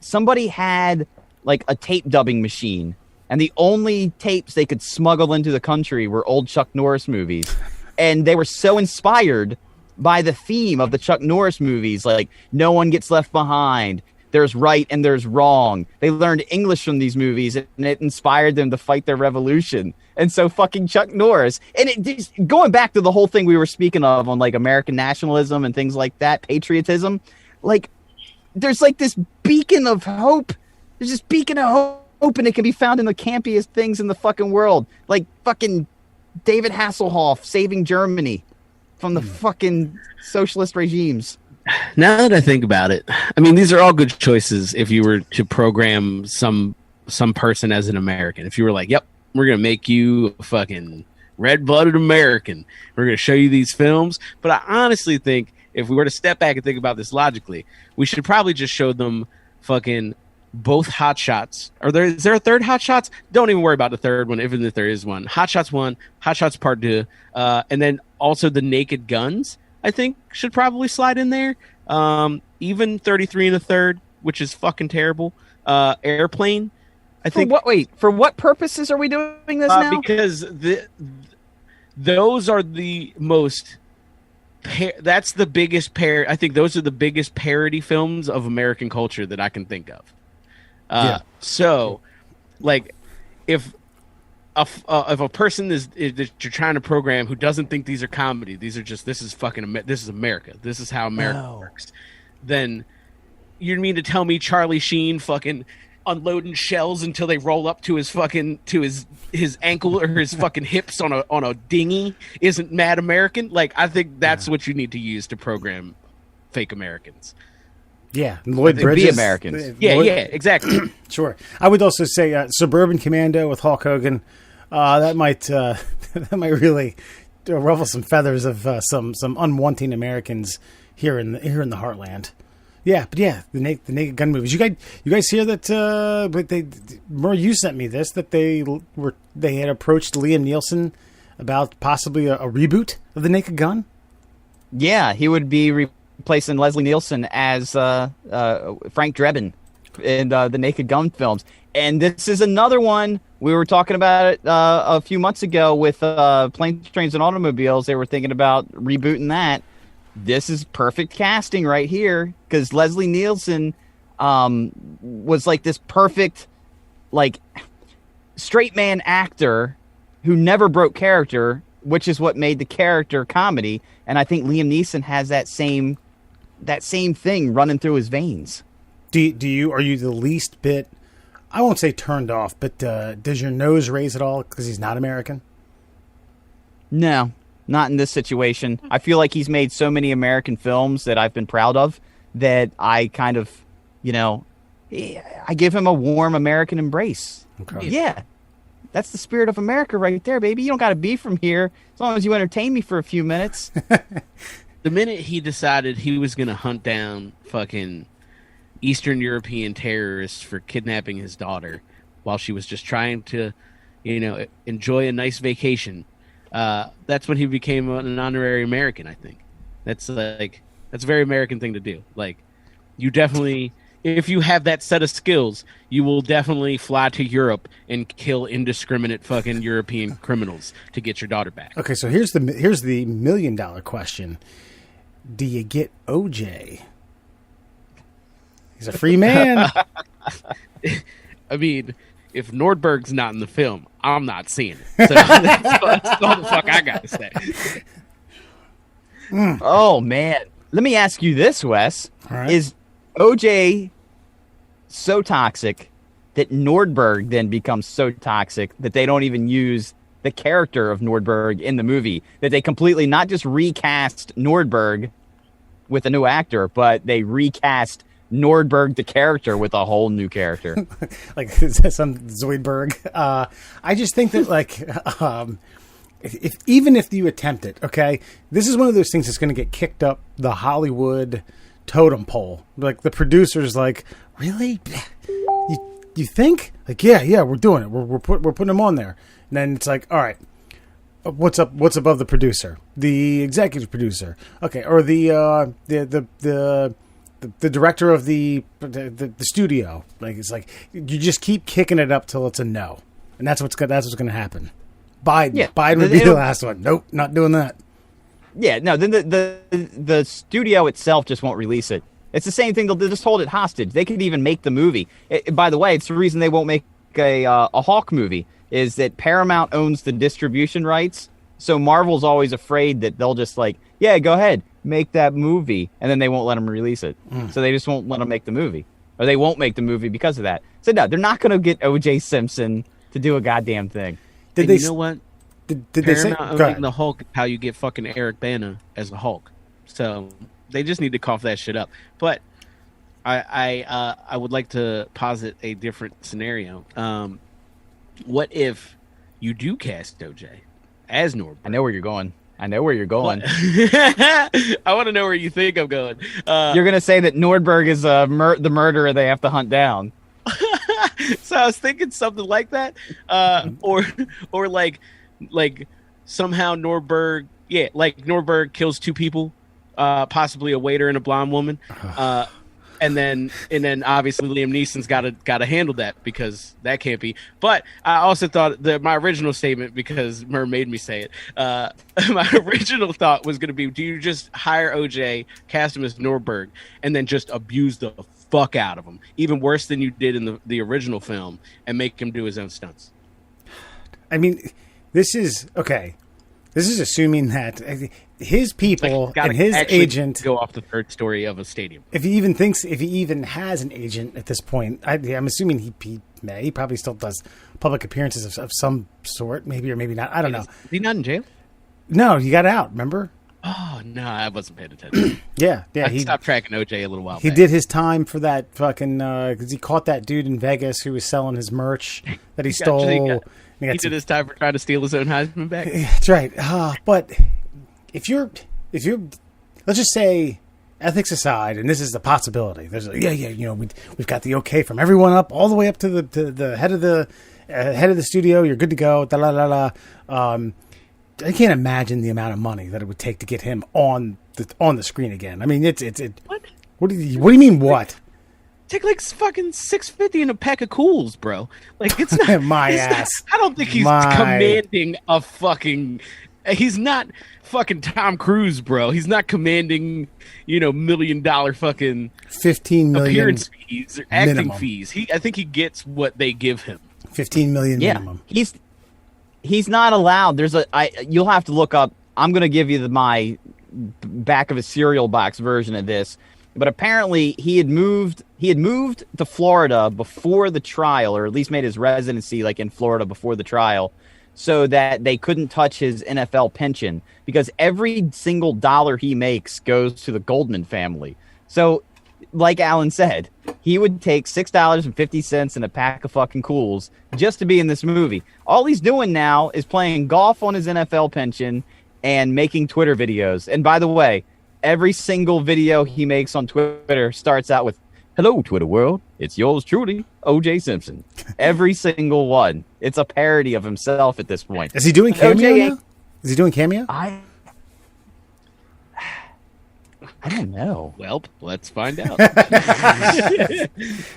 somebody had like a tape dubbing machine, and the only tapes they could smuggle into the country were old Chuck Norris movies. And they were so inspired by the theme of the Chuck Norris movies, like no one gets left behind, there's right and there's wrong. They learned English from these movies, and it inspired them to fight their revolution. And so fucking Chuck Norris, and going back to the whole thing we were speaking of on like American nationalism and things like that, patriotism, like there's like this beacon of hope. There's this beacon of hope, and it can be found in the campiest things in the fucking world. Like fucking David Hasselhoff saving Germany from the fucking socialist regimes. Now that I think about it, I mean, these are all good choices if you were to program some person as an American. If you were like, yep, we're going to make you a fucking red-blooded American. We're going to show you these films. But I honestly think if we were to step back and think about this logically, we should probably just show them fucking both Hot Shots. Is there a third Hot Shots? Don't even worry about the third one, even if there is one. Hot Shots 1, Hot Shots Part 2, and then also the Naked Guns, I think, should probably slide in there. Even 33 and a third, which is fucking terrible. Airplane, I think. For what purposes are we doing this now? Because those are the most... that's the biggest I think those are the biggest parody films of American culture that I can think of. So, like, if a person that you're trying to program who doesn't think these are comedy, this is America, this is how America works, then you mean to tell me Charlie Sheen fucking unloading shells until they roll up to his ankle or his fucking hips on a dinghy isn't mad American. Like, I think that's what you need to use to program fake Americans. Yeah, Lloyd They'd Bridges. be Americans. Yeah, exactly. Sure. I would also say Suburban Commando with Hulk Hogan. That might really ruffle some feathers of some unwanting Americans here in the heartland. Yeah, but yeah, the Naked Gun movies. You guys hear that? But Murr, you sent me this, that they had approached Liam Neeson about possibly a reboot of the Naked Gun. Yeah, he would be replacing Leslie Nielsen as Frank Drebin in the Naked Gun films. And this is another one. We were talking about it a few months ago with Planes, Trains, and Automobiles. They were thinking about rebooting that. This is perfect casting right here, because Leslie Nielsen was like this perfect, like, straight man actor who never broke character, which is what made the character comedy. And I think Liam Neeson has that same thing running through his veins. Are you the least bit, I won't say turned off, but does your nose raise at all because he's not American? No, not in this situation. I feel like he's made so many American films that I've been proud of that I kind of, I give him a warm American embrace. Okay. Yeah, that's the spirit of America right there, baby. You don't got to be from here as long as you entertain me for a few minutes. The minute he decided he was going to hunt down fucking Eastern European terrorists for kidnapping his daughter while she was just trying to, enjoy a nice vacation, that's when he became an honorary American, I think. That's a very American thing to do. Like, you definitely, if you have that set of skills, you will definitely fly to Europe and kill indiscriminate fucking European criminals to get your daughter back. Okay, so here's the $1 million question. Do you get OJ? He's a free man. I mean, if Nordberg's not in the film, I'm not seeing it. So that's all the fuck I got to say. Oh, man. Let me ask you this, Wes. All right. Is OJ so toxic that Nordberg then becomes so toxic that they don't even use the character of Nordberg in the movie? That they completely not just recast Nordberg with a new actor, but they recast Nordberg the character with a whole new character. Like some Zoidberg. I just think that if you attempt it, okay, this is one of those things that's going to get kicked up the Hollywood totem pole. Like the producers, like, really, you think? Like, yeah, we're doing it. We're putting them on there. And then it's like, all right, what's above the producer, the executive producer, okay, or the director of the studio. Like, it's like you just keep kicking it up till it's a no, and that's what's going to happen. Biden would be the last one. Nope, not doing that. Yeah, no. Then the studio itself just won't release it. It's the same thing. They'll just hold it hostage. They could even make the movie. By the way, it's the reason they won't make a Hawk movie is that Paramount owns the distribution rights. So Marvel's always afraid that they'll just like, yeah, go ahead, make that movie, and then they won't let them release it. So they just won't let them make the movie, or they won't make the movie because of that. So no, they're not going to get O.J. Simpson to do a goddamn thing. You know what? Did they say owning the Hulk? How you get fucking Eric Bana as a Hulk? So they just need to cough that shit up. But I would like to posit a different scenario. What if you do cast OJ as Nordberg? I know where you're going. I want to know where you think I'm going. You're going to say that Nordberg is the murderer they have to hunt down. So I was thinking something like that, or like somehow Nordberg, like Nordberg kills two people, possibly a waiter and a blonde woman, and then obviously Liam Neeson's got to handle that because that can't be. But I also thought that my original statement, because Murr made me say it, my original thought was going to be: do you just hire OJ, cast him as Nordberg, and then just abuse the fuck out of him, even worse than you did in the original film, and make him do his own stunts? I mean, this is This is assuming that his people Gotta and his actually agent go off the third story of a stadium. if he even has an agent at this point, I'm assuming he probably still does public appearances of some sort, maybe or maybe not. I don't know. Is he not in jail? No, he got out. Remember? Oh no, I wasn't paying attention. Yeah. I He stopped tracking OJ a little while. he back. did his time for that fucking because he caught that dude in Vegas who was selling his merch that he stole. He And He did his time for trying to steal his own Heisman back. That's right. But if you're, let's just say, ethics aside, and this is the possibility. There's we've got the okay from everyone up all the way up to the head of the studio. You're good to go. Da la la la. I can't imagine the amount of money that it would take to get him on the screen again. I mean, What? What do you mean? What? Take like fucking $6.50 in a pack of cools, bro. Like it's not My it's ass. Not, I don't think he's commanding a fucking. He's not fucking Tom Cruise, bro. He's not commanding, $1 million fucking 15 million appearance fees or acting minimum. fees. I think he gets what they give him. 15 million Yeah, minimum. he's not allowed. You'll have to look up. I'm going to give you my back of a cereal box version of this. But apparently he had moved to Florida before the trial, or at least made his residency like in Florida before the trial, so that they couldn't touch his NFL pension, because every single dollar he makes goes to the Goldman family. So, like Alan said, he would take $6.50 and a pack of fucking cools just to be in this movie. All he's doing now is playing golf on his NFL pension and making Twitter videos. And by the way, every single video he makes on Twitter starts out with, "Hello, Twitter world. It's yours truly, O.J. Simpson." Every single one. It's a parody of himself at this point. Is he doing cameo OJ now? Is he doing cameo? I don't know. Well, let's find out.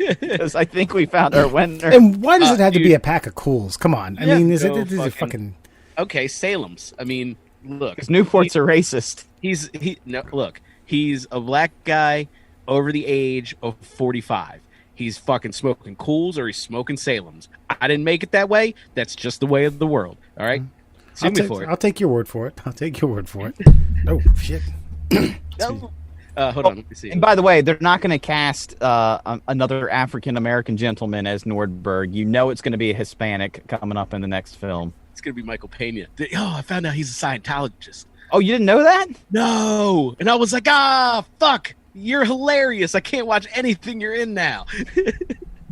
Because I think we found our winner. And why does it have to dude. be a pack of cools? Come on. I mean, is it fucking... Okay, Salem's. I mean, look. Because Newports are racist. He's a black guy over the age of 45. He's fucking smoking cools or he's smoking Salem's. I didn't make it that way. That's just the way of the world. All right? Sue me for it. I'll take your word for it. Oh, shit. Hold on, let me see. And by the way, they're not going to cast another African-American gentleman as Nordberg. You know it's going to be a Hispanic coming up in the next film. It's going to be Michael Pena. Oh, I found out he's a Scientologist. Oh, you didn't know that? No. And I was like, fuck. You're hilarious. I can't watch anything you're in now.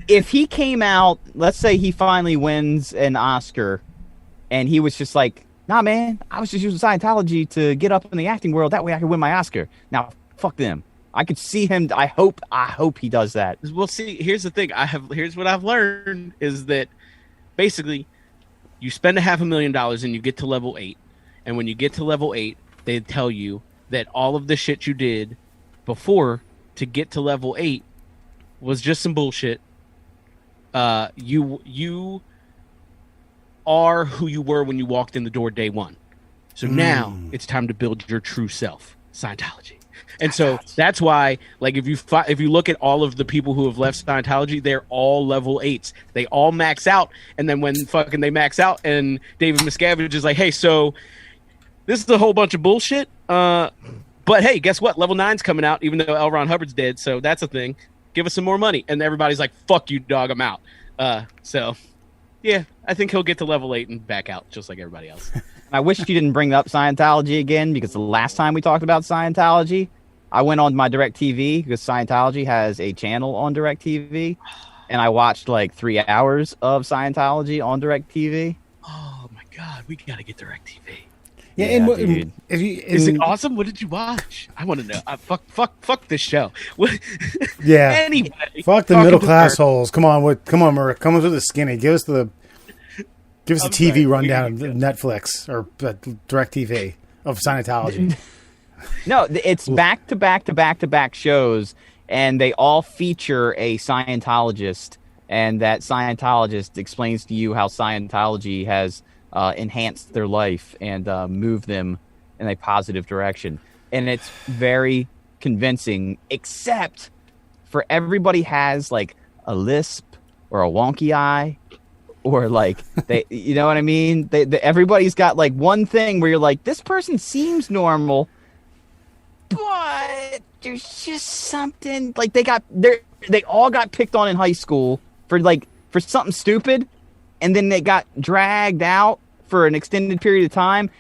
If he came out, let's say he finally wins an Oscar, and he was just like, "Nah, man, I was just using Scientology to get up in the acting world. That way I could win my Oscar." Now, fuck them. I could see him. I hope he does that. Well, see, here's the thing. Here's what I've learned is that basically you spend $500,000 and you get to level 8. And when you get to level 8, they tell you that all of the shit you did before to get to level 8 was just some bullshit. You are who you were when you walked in the door day one. So now it's time to build your true self, Scientology. And so that's why, like, if you look at all of the people who have left Scientology, they're all level 8s. They all max out, and then when fucking they max out, and David Miscavige is like, "Hey, so this is a whole bunch of bullshit. But hey, guess what? Level 9's coming out, even though L. Ron Hubbard's dead, so that's a thing. Give us some more money." And everybody's like, "Fuck you, dog. I'm out." So yeah, I think he'll get to level 8 and back out, just like everybody else. I wish you didn't bring up Scientology again, because the last time we talked about Scientology, I went on my DirecTV, because Scientology has a channel on DirecTV, and I watched like 3 hours of Scientology on DirecTV. Oh my god, we gotta get DirecTV. Yeah, dude. Is it awesome? What did you watch? I want to know. Fuck this show. Yeah. Anyway, Fuck the middle class holes. Come on, Merrick. Come with the skinny. Give us the TV rundown of Netflix or DirecTV of Scientology. No, it's back to back shows, and they all feature a Scientologist, and that Scientologist explains to you how Scientology has enhanced their life and moved them in a positive direction. And it's very convincing, except for everybody has like a lisp or a wonky eye or like they, you know what I mean? Everybody's got like one thing where you're like, this person seems normal, but there's just something like they all got picked on in high school for something stupid, and then they got dragged out for an extended period of time,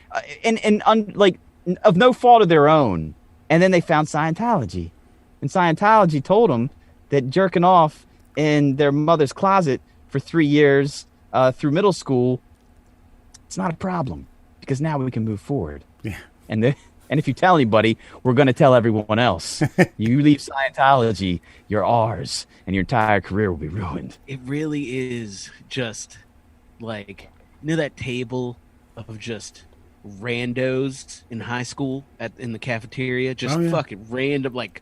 of no fault of their own, and then they found Scientology, and Scientology told them that jerking off in their mother's closet for 3 years through middle school, it's not a problem because now we can move forward. Yeah. And if you tell anybody, we're going to tell everyone else. You leave Scientology, you're ours, and your entire career will be ruined. It really is just like, that table of just randos in high school in the cafeteria, just fucking random. Like,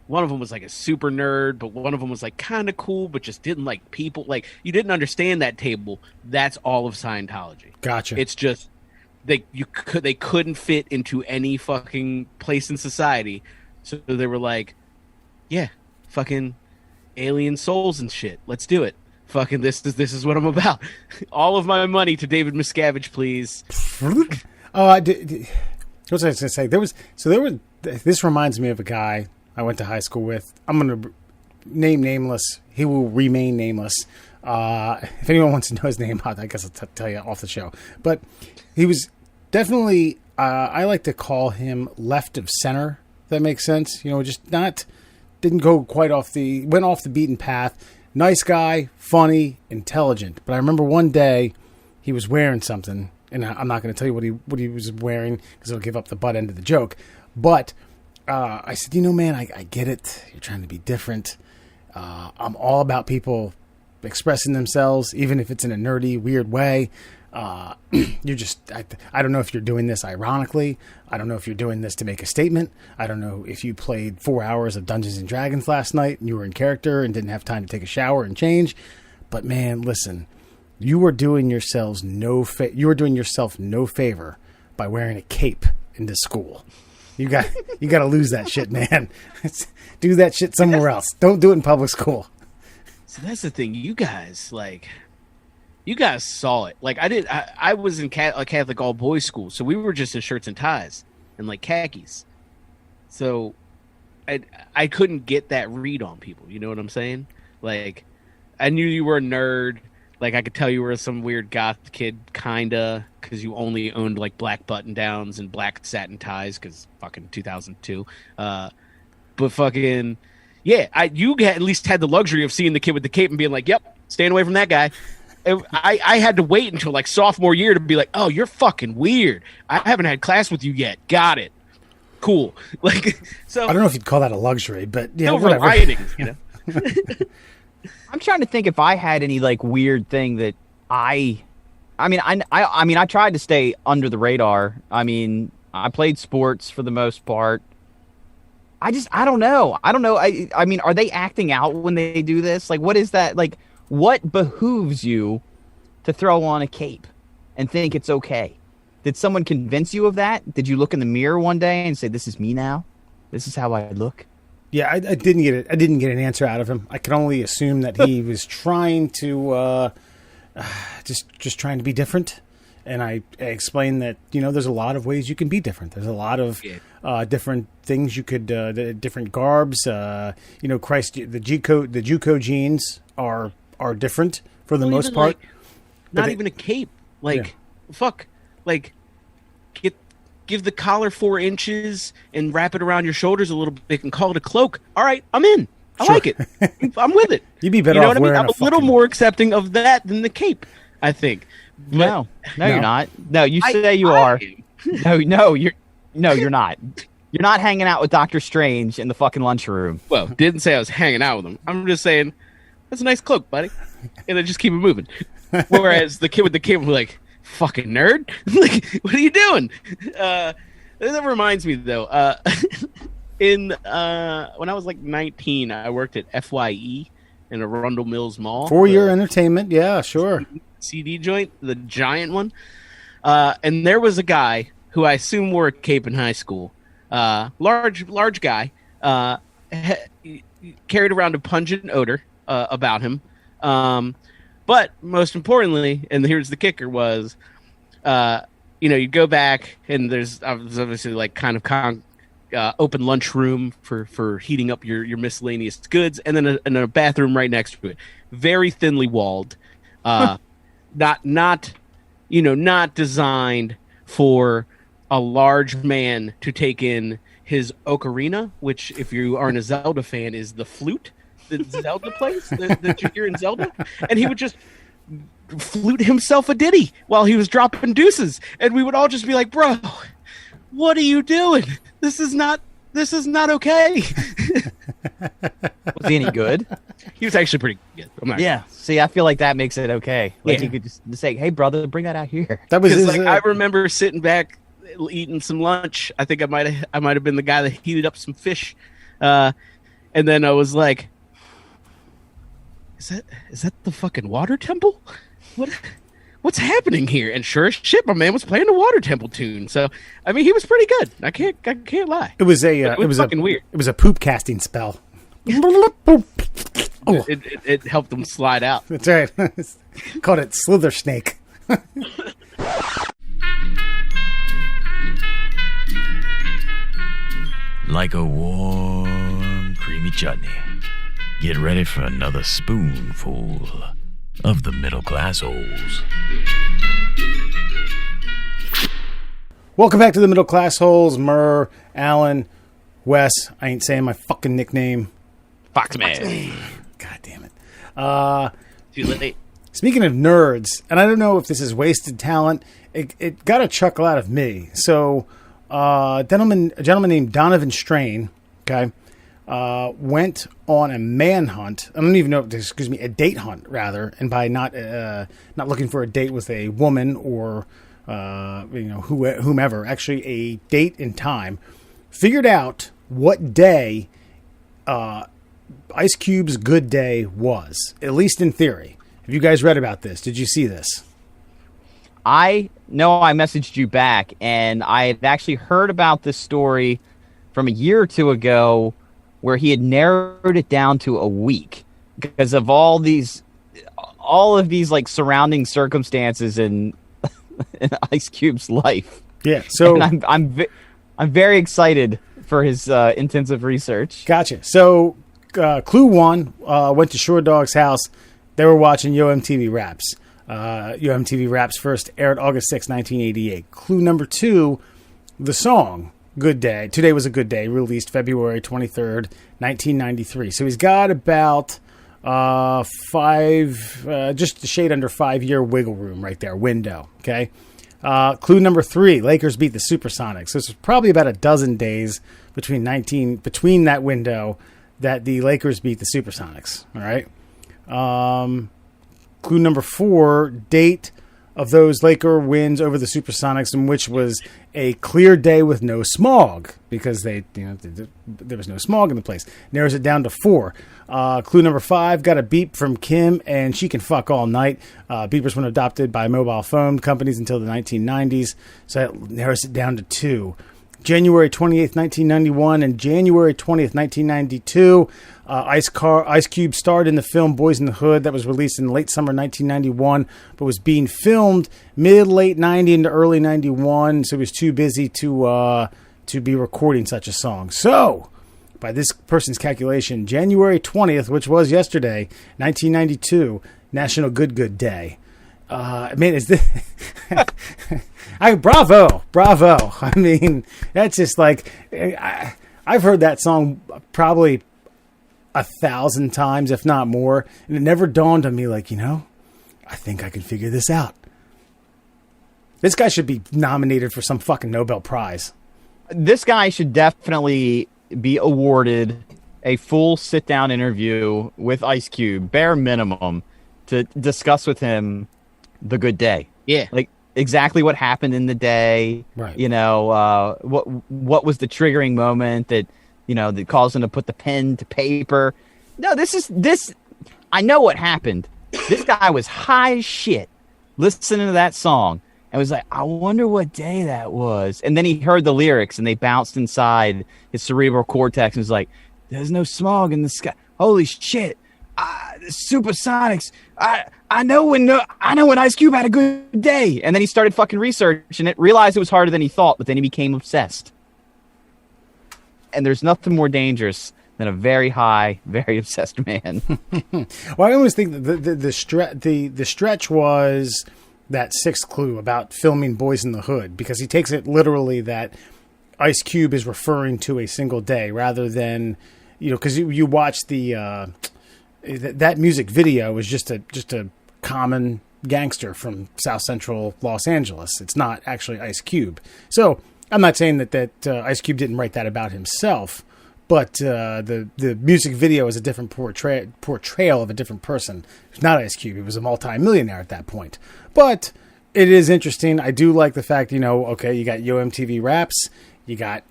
one of them was like a super nerd, but one of them was like kind of cool, but just didn't like people. Like, you didn't understand that table. That's all of Scientology. Gotcha. It's just they couldn't fit into any fucking place in society, so they were like, yeah, fucking alien souls and shit. Let's do it. Fucking this is what I'm about. All of my money to David Miscavige, please. What was I going to say? This reminds me of a guy I went to high school with. I'm going to name nameless. He will remain nameless. If anyone wants to know his name, I guess I'll tell you off the show. But he was definitely, I like to call him left of center. If that makes sense. Didn't go quite went off the beaten path. Nice guy, funny, intelligent. But I remember one day he was wearing something, and I'm not going to tell you what he was wearing because it'll give up the butt end of the joke. But I said, man, I get it. You're trying to be different. I'm all about people expressing themselves, even if it's in a nerdy, weird way. I don't know if you're doing this ironically. I don't know if you're doing this to make a statement. I don't know if you played 4 hours of Dungeons and Dragons last night and you were in character and didn't have time to take a shower and change. But man, listen, you are doing yourself no favor by wearing a cape into school. You got to lose that shit, man. Do that shit somewhere else. Don't do it in public school. So that's the thing. You guys saw it. Like, I was in a Catholic all boys school, so we were just in shirts and ties and like khakis. So I couldn't get that read on people. You know what I'm saying? Like, I knew you were a nerd. Like, I could tell you were some weird goth kid, kinda, because you only owned like black button downs and black satin ties, because fucking 2002. But fucking yeah, you at least had the luxury of seeing the kid with the cape and being like, "Yep, staying away from that guy." I had to wait until like sophomore year to be like, "Oh, you're fucking weird. I haven't had class with you yet. Got it. Cool." Like, so I don't know if you'd call that a luxury, but yeah, no whatever. rioting, you know. I'm trying to think if I had any like weird thing that I tried to stay under the radar. I mean, I played sports for the most part. I don't know. I mean, are they acting out when they do this? Like, what is that? Like, what behooves you to throw on a cape and think it's okay? Did someone convince you of that? Did you look in the mirror one day and say, "This is me now. This is how I look"? Yeah, I didn't get it. I didn't get an answer out of him. I can only assume that he was trying to just trying to be different. And I explained that, there's a lot of ways you can be different. There's a lot of different things you could, different garbs. Christ, the JUCO jeans are different for the most part. Not even a cape. Fuck. Like, give the collar 4 inches and wrap it around your shoulders a little bit and call it a cloak. All right, I'm in. I like it. I'm with it. You'd be better off wearing I'm a little more accepting of that than the cape, I think. No, you're not. No, you say you are. No, you're not. You're not hanging out with Doctor Strange in the fucking lunchroom. Well, didn't say I was hanging out with him. I'm just saying, that's a nice cloak, buddy. And then just keep it moving. Whereas the kid with the cape was like, fucking nerd? Like, what are you doing? That reminds me, though. When I was like 19, I worked at FYE in Arundel Mills Mall. For your entertainment, yeah, sure. CD joint, the giant one. And there was a guy who I assume wore a cape in high school. Large guy. Carried around a pungent odor about him. But most importantly, and here's the kicker, was, you go back and there's obviously like kind of open lunchroom for heating up your miscellaneous goods, and then a bathroom right next to it, very thinly walled, not designed for a large man to take in his ocarina, which, if you aren't a Zelda fan, is the flute that Zelda plays, that you hear in Zelda. And he would just flute himself a ditty while he was dropping deuces. And we would all just be like, bro, what are you doing? This is not okay. Was he any good? He was actually pretty good. Yeah. See, I feel like that makes it okay. Like you could just say, "Hey, brother, bring that out here." That was his, I remember sitting back eating some lunch. I think I might have been the guy that heated up some fish, and then I was like, "Is that the fucking water temple? What's happening here?" And sure as shit, my man was playing the water temple tune. So I mean, he was pretty good. I can't lie. It was fucking weird. It was a poop casting spell. It helped them slide out. That's right. Called it Slither Snake. Like a warm, creamy chutney. Get ready for another spoonful of the middle class holes. Welcome back to the Middle Class Holes. Murr, Alan, Wes. I ain't saying my fucking nickname. Foxman. God damn it. Too late. Speaking of nerds, and I don't know if this is wasted talent, it got a chuckle out of me. So, a gentleman named Donovan Strain, okay, went on a manhunt. I don't even know, a date hunt, rather. And by not looking for a date with a woman or, whomever, actually a date in time, figured out what day Ice Cube's good day was, at least in theory. Have you guys read about this? Did you see this? I know I messaged you back, and I had actually heard about this story from a year or two ago where he had narrowed it down to a week because of all of these like surrounding circumstances in Ice Cube's life. Yeah, so and I'm very excited for his intensive research. Gotcha. So Clue 1 went to Short Dog's house. They were watching Yo MTV Raps. Yo MTV Raps first aired August 6, 1988. Clue number 2, the song Good Day. Today Was a Good Day, released February 23rd, 1993. So he's got about just a shade under 5-year wiggle room right there, window. Okay. Clue number 3, Lakers beat the Supersonics. So it's probably about a dozen days between that window that the Lakers beat the Supersonics. All right. Clue number 4, date of those Laker wins over the Supersonics, in which was a clear day with no smog, because there was no smog in the place. Narrows it down to 4. Clue number 5, got a beep from Kim, and she can fuck all night. Beepers weren't adopted by mobile phone companies until the 1990s, so that narrows it down to 2. January 28th, 1991, and January 20th, 1992, Ice Cube starred in the film Boys in the Hood that was released in late summer 1991, but was being filmed mid-late 90 into early 91, so he was too busy to be recording such a song. So, by this person's calculation, January 20th, which was yesterday, 1992, National Good Day. Is this... Bravo. I mean, that's just like... I've heard that song probably 1,000 times, if not more, and it never dawned on me, like, I think I can figure this out. This guy should be nominated for some fucking Nobel Prize. This guy should definitely be awarded a full sit-down interview with Ice Cube, bare minimum, to discuss with him the good day. Yeah. Like, exactly what happened in the day. Right. What was the triggering moment that caused him to put the pen to paper. No, this. I know what happened. This guy was high as shit listening to that song and was like, I wonder what day that was. And then he heard the lyrics and they bounced inside his cerebral cortex and was like, there's no smog in the sky. Holy shit. Supersonics. I know when Ice Cube had a good day. And then he started fucking researching it, realized it was harder than he thought, but then he became obsessed. And there's nothing more dangerous than a very high, very obsessed man. Well, I always think the stretch was that sixth clue about filming Boys in the Hood, because he takes it literally that Ice Cube is referring to a single day rather than, because you watch the that music video is just a common gangster from South Central Los Angeles. It's not actually Ice Cube. So I'm not saying that Ice Cube didn't write that about himself, but the music video is a different portrayal of a different person. It's not Ice Cube. He was a multi-millionaire at that point. But it is interesting. I do like the fact, okay, you got Yo MTV Raps, you got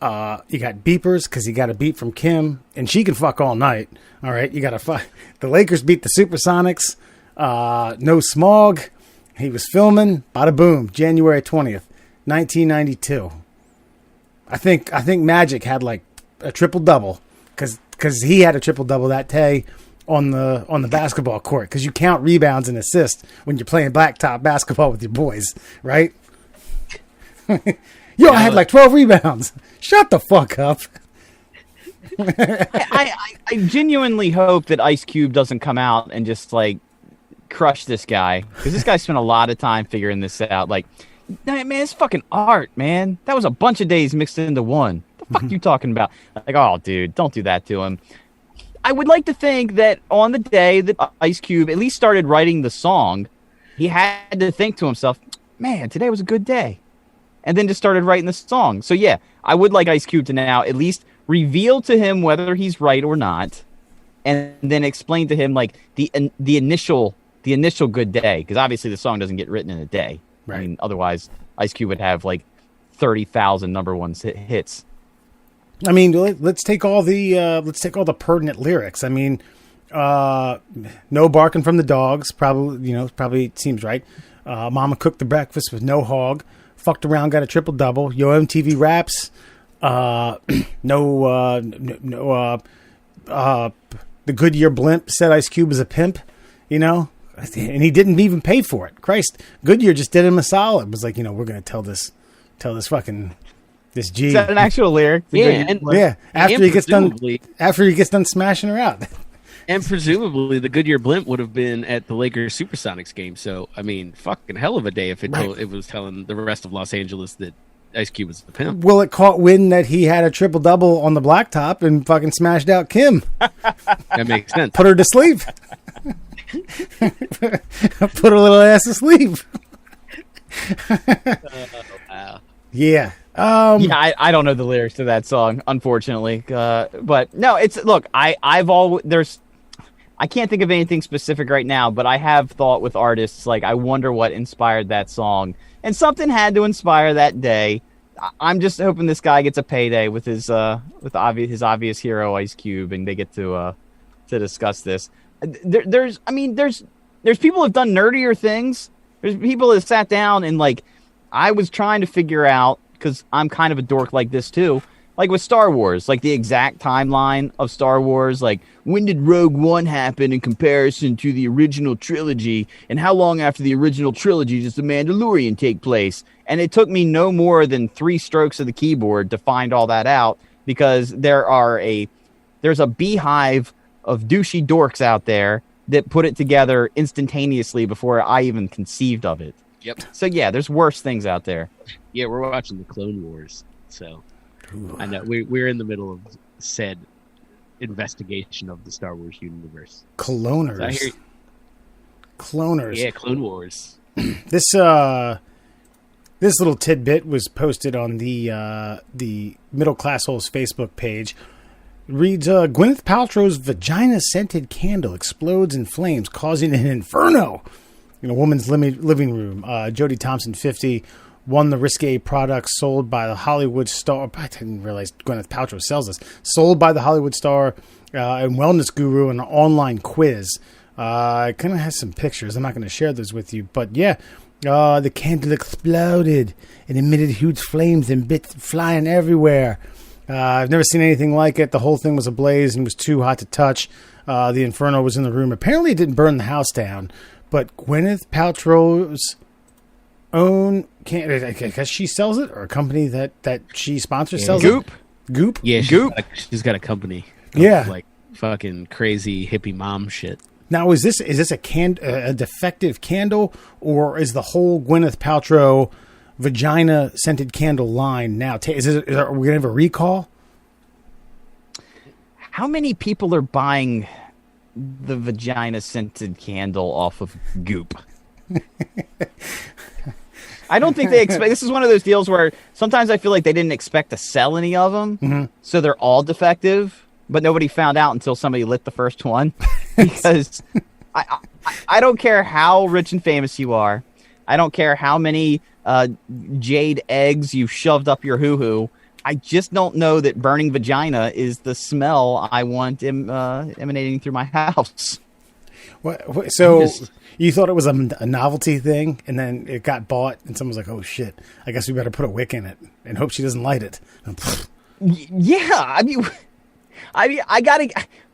beepers because you got a beat from Kim, and she can fuck all night. All right, you got the Lakers beat the Supersonics. No Smog. He was filming. Bada boom. January 20th, 1992. I think Magic had like a triple double because he had a triple double that day on the basketball court, because you count rebounds and assists when you're playing blacktop basketball with your boys, right? I had like 12 rebounds. Shut the fuck up. I genuinely hope that Ice Cube doesn't come out and just like crush this guy, because this guy spent a lot of time figuring this out. Like, man, it's fucking art, man. That was a bunch of days mixed into one. The fuck you talking about? Like, oh, dude, don't do that to him. I would like to think that on the day that Ice Cube at least started writing the song, he had to think to himself, man, today was a good day. And then just started writing the song. So, yeah, I would like Ice Cube to now at least reveal to him whether he's right or not, and then explain to him, like, the initial good day. Because obviously the song doesn't get written in a day. Right. I mean, otherwise, Ice Cube would have, like, 30,000 number one hits. I mean, let's take all the pertinent lyrics. I mean, no barking from the dogs. Probably seems right. Mama cooked the breakfast with no hog. Fucked around, got a triple double. Yo MTV Raps. The Goodyear blimp said Ice Cube was a pimp. And he didn't even pay for it. Christ, Goodyear just did him a solid. It was like, we're gonna tell this fucking. This G. Is that an actual lyric? Yeah. After he gets done smashing her out. And presumably the Goodyear blimp would have been at the Lakers Supersonics game. So, I mean, fucking hell of a day if it was telling the rest of Los Angeles that Ice Cube was the pimp. Well, it caught wind that he had a triple double on the blacktop and fucking smashed out Kim. That makes sense. Put her to sleep. Put her little ass to sleep. Wow. Yeah. I don't know the lyrics to that song, unfortunately. But no, I can't think of anything specific right now, but I have thought with artists, like, I wonder what inspired that song. And something had to inspire that day. I'm just hoping this guy gets a payday with his obvious hero, Ice Cube, and they get to discuss this. There's people who have done nerdier things. There's people that sat down and, like, I was trying to figure out, because I'm kind of a dork like this too, like with Star Wars, like the exact timeline of Star Wars, like when did Rogue One happen in comparison to the original trilogy, and how long after the original trilogy does The Mandalorian take place? And it took me no more than 3 strokes of the keyboard to find all that out, because there's a beehive of douchey dorks out there that put it together instantaneously before I even conceived of it. Yep. So yeah, there's worse things out there. Yeah, we're watching the Clone Wars, so I know we're in the middle of said investigation of the Star Wars universe. Cloners. So Cloners. Yeah, Clone Wars. This little tidbit was posted on the Middle Classholes Facebook page. It reads, Gwyneth Paltrow's vagina-scented candle explodes in flames, causing an inferno in a woman's living room. Jodie Thompson, 50, won the risque products sold by the Hollywood star. I didn't realize Gwyneth Paltrow sells this. Sold by the Hollywood star and wellness guru in an online quiz. It kind of has some pictures. I'm not going to share those with you. But yeah, the candle exploded and emitted huge flames and bits flying everywhere. I've never seen anything like it. The whole thing was ablaze and was too hot to touch. The inferno was in the room. Apparently, it didn't burn the house down, but Gwyneth Paltrow's own, I guess she sells it, or a company that she sponsors sells Goop. it. Goop? Yeah, Goop. She's got a company. Yeah. Like fucking crazy hippie mom shit. Now, is this a defective candle, or is the whole Gwyneth Paltrow vagina scented candle line now? Are we going to have a recall? How many people are buying the vagina scented candle off of Goop? I don't think they expect. This is one of those deals where sometimes I feel like they didn't expect to sell any of them, so they're all defective. But nobody found out until somebody lit the first one. Because I don't care how rich and famous you are. I don't care how many jade eggs you shoved up your hoo-hoo. I just don't know that burning vagina is the smell I want emanating through my house. So you thought it was a novelty thing, and then it got bought, and someone's like, oh, shit, I guess we better put a wick in it and hope she doesn't light it. Yeah, I gotta.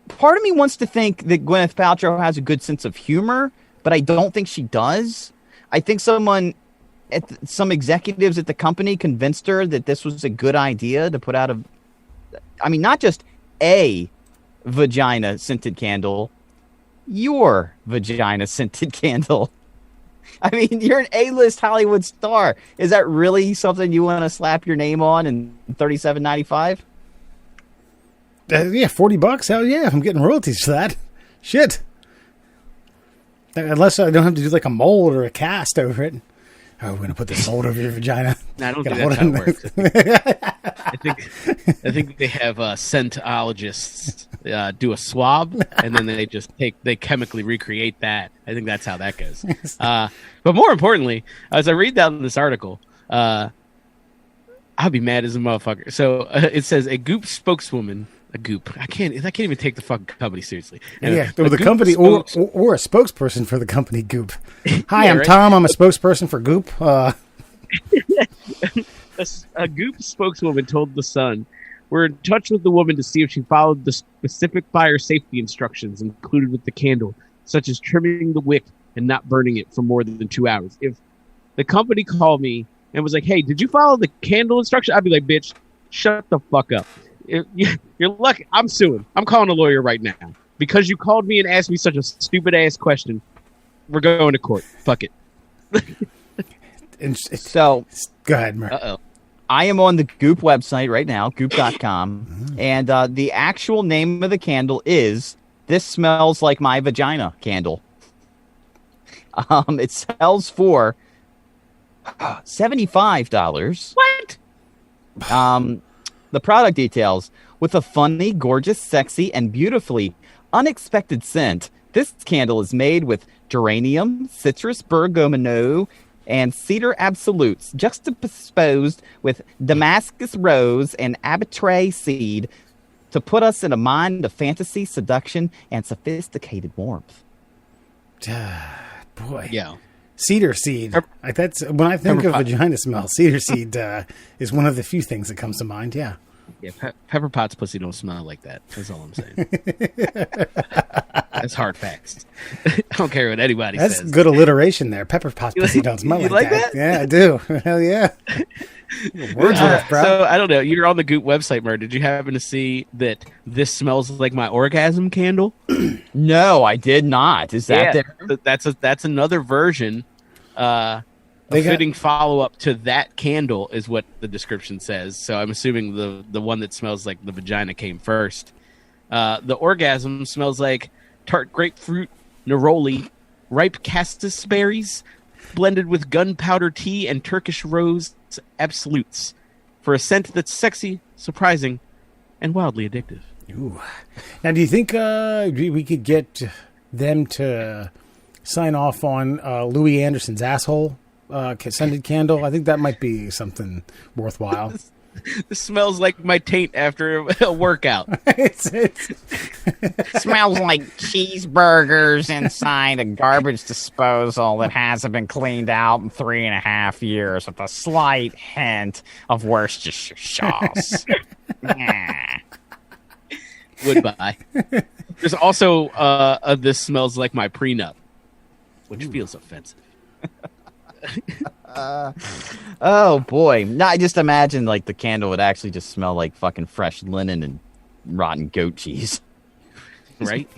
Part of me wants to think that Gwyneth Paltrow has a good sense of humor, but I don't think she does. I think some executives at the company convinced her that this was a good idea to put out not just a vagina scented candle, your vagina scented candle. I mean, you're an A-list Hollywood star. Is that really something you want to slap your name on in $37.95? Yeah, $40. Hell yeah, I'm getting royalties for that. Shit. Unless I don't have to do like a mold or a cast over it. Oh, we're going to put this mold over your vagina. No, I don't think that's how it works. I think they have scentologists do a swab, and then they chemically recreate that. I think that's how that goes. But more importantly, as I read down this article, I'll be mad as a motherfucker. So it says a Goop spokeswoman. A Goop. I can't even take the fucking company seriously. Yeah, the company or a spokesperson for the company Goop. Hi, I'm Tom. I'm a spokesperson for Goop. A Goop spokeswoman told The Sun, "We're in touch with the woman to see if she followed the specific fire safety instructions included with the candle, such as trimming the wick and not burning it for more than 2 hours. If the company called me and was like, hey, did you follow the candle instruction? I'd be like, bitch, shut the fuck up. You're lucky. I'm suing. I'm calling a lawyer right now because you called me and asked me such a stupid ass question. We're going to court. Fuck it." So go ahead, Mer. Uh-oh. I am on the Goop website right now, goop.com, and the actual name of the candle is "This Smells Like My Vagina" candle. It sells for $75. What? The product details: with a funny, gorgeous, sexy, and beautifully unexpected scent, this candle is made with geranium, citrus bergamot, and cedar absolutes, juxtaposed with Damascus rose and abitre seed to put us in a mind of fantasy, seduction, and sophisticated warmth. Boy. Yeah. Cedar seed. That's when I think of vagina smell. Cedar seed is one of the few things that comes to mind. Yeah. Yeah. Pepper Potts pussy don't smell like that. That's all I'm saying. That's hard facts. I don't care what anybody says. That's good alliteration there. Pepper Potts pussy don't smell like that. Yeah, I do. Hell yeah. Wordsworth, bro. So I don't know. You're on the Goop website, Mer. Did you happen to see that "This Smells Like My Orgasm" candle? No, I did not. Is that there? That's another version. A fitting follow-up to that candle is what the description says. So I'm assuming the one that smells like the vagina came first. The orgasm smells like tart grapefruit, neroli, ripe cassis berries, blended with gunpowder tea and Turkish rose absolutes, for a scent that's sexy, surprising, and wildly addictive. Ooh. Now, do you think we could get them to sign off on Louis Anderson's asshole scented candle? I think that might be something worthwhile. This smells like my taint after a workout. It smells like cheeseburgers inside a garbage disposal that hasn't been cleaned out in 3.5 years with a slight hint of Worcestershire sauce. Would buy. There's also this smells like my prenup, which feels offensive. Oh boy! No, I just imagine like the candle would actually just smell like fucking fresh linen and rotten goat cheese. Right?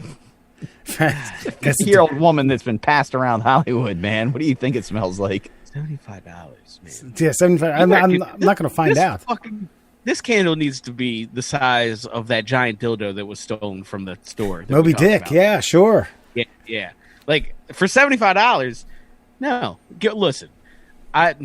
50-year-old woman that's been passed around Hollywood, man. What do you think it smells like? $75, man. Yeah, 75. I'm not going to find out. This candle needs to be the size of that giant dildo that was stolen from the store. Moby Dick, yeah, sure. Yeah. Like, for $75, no. Listen, I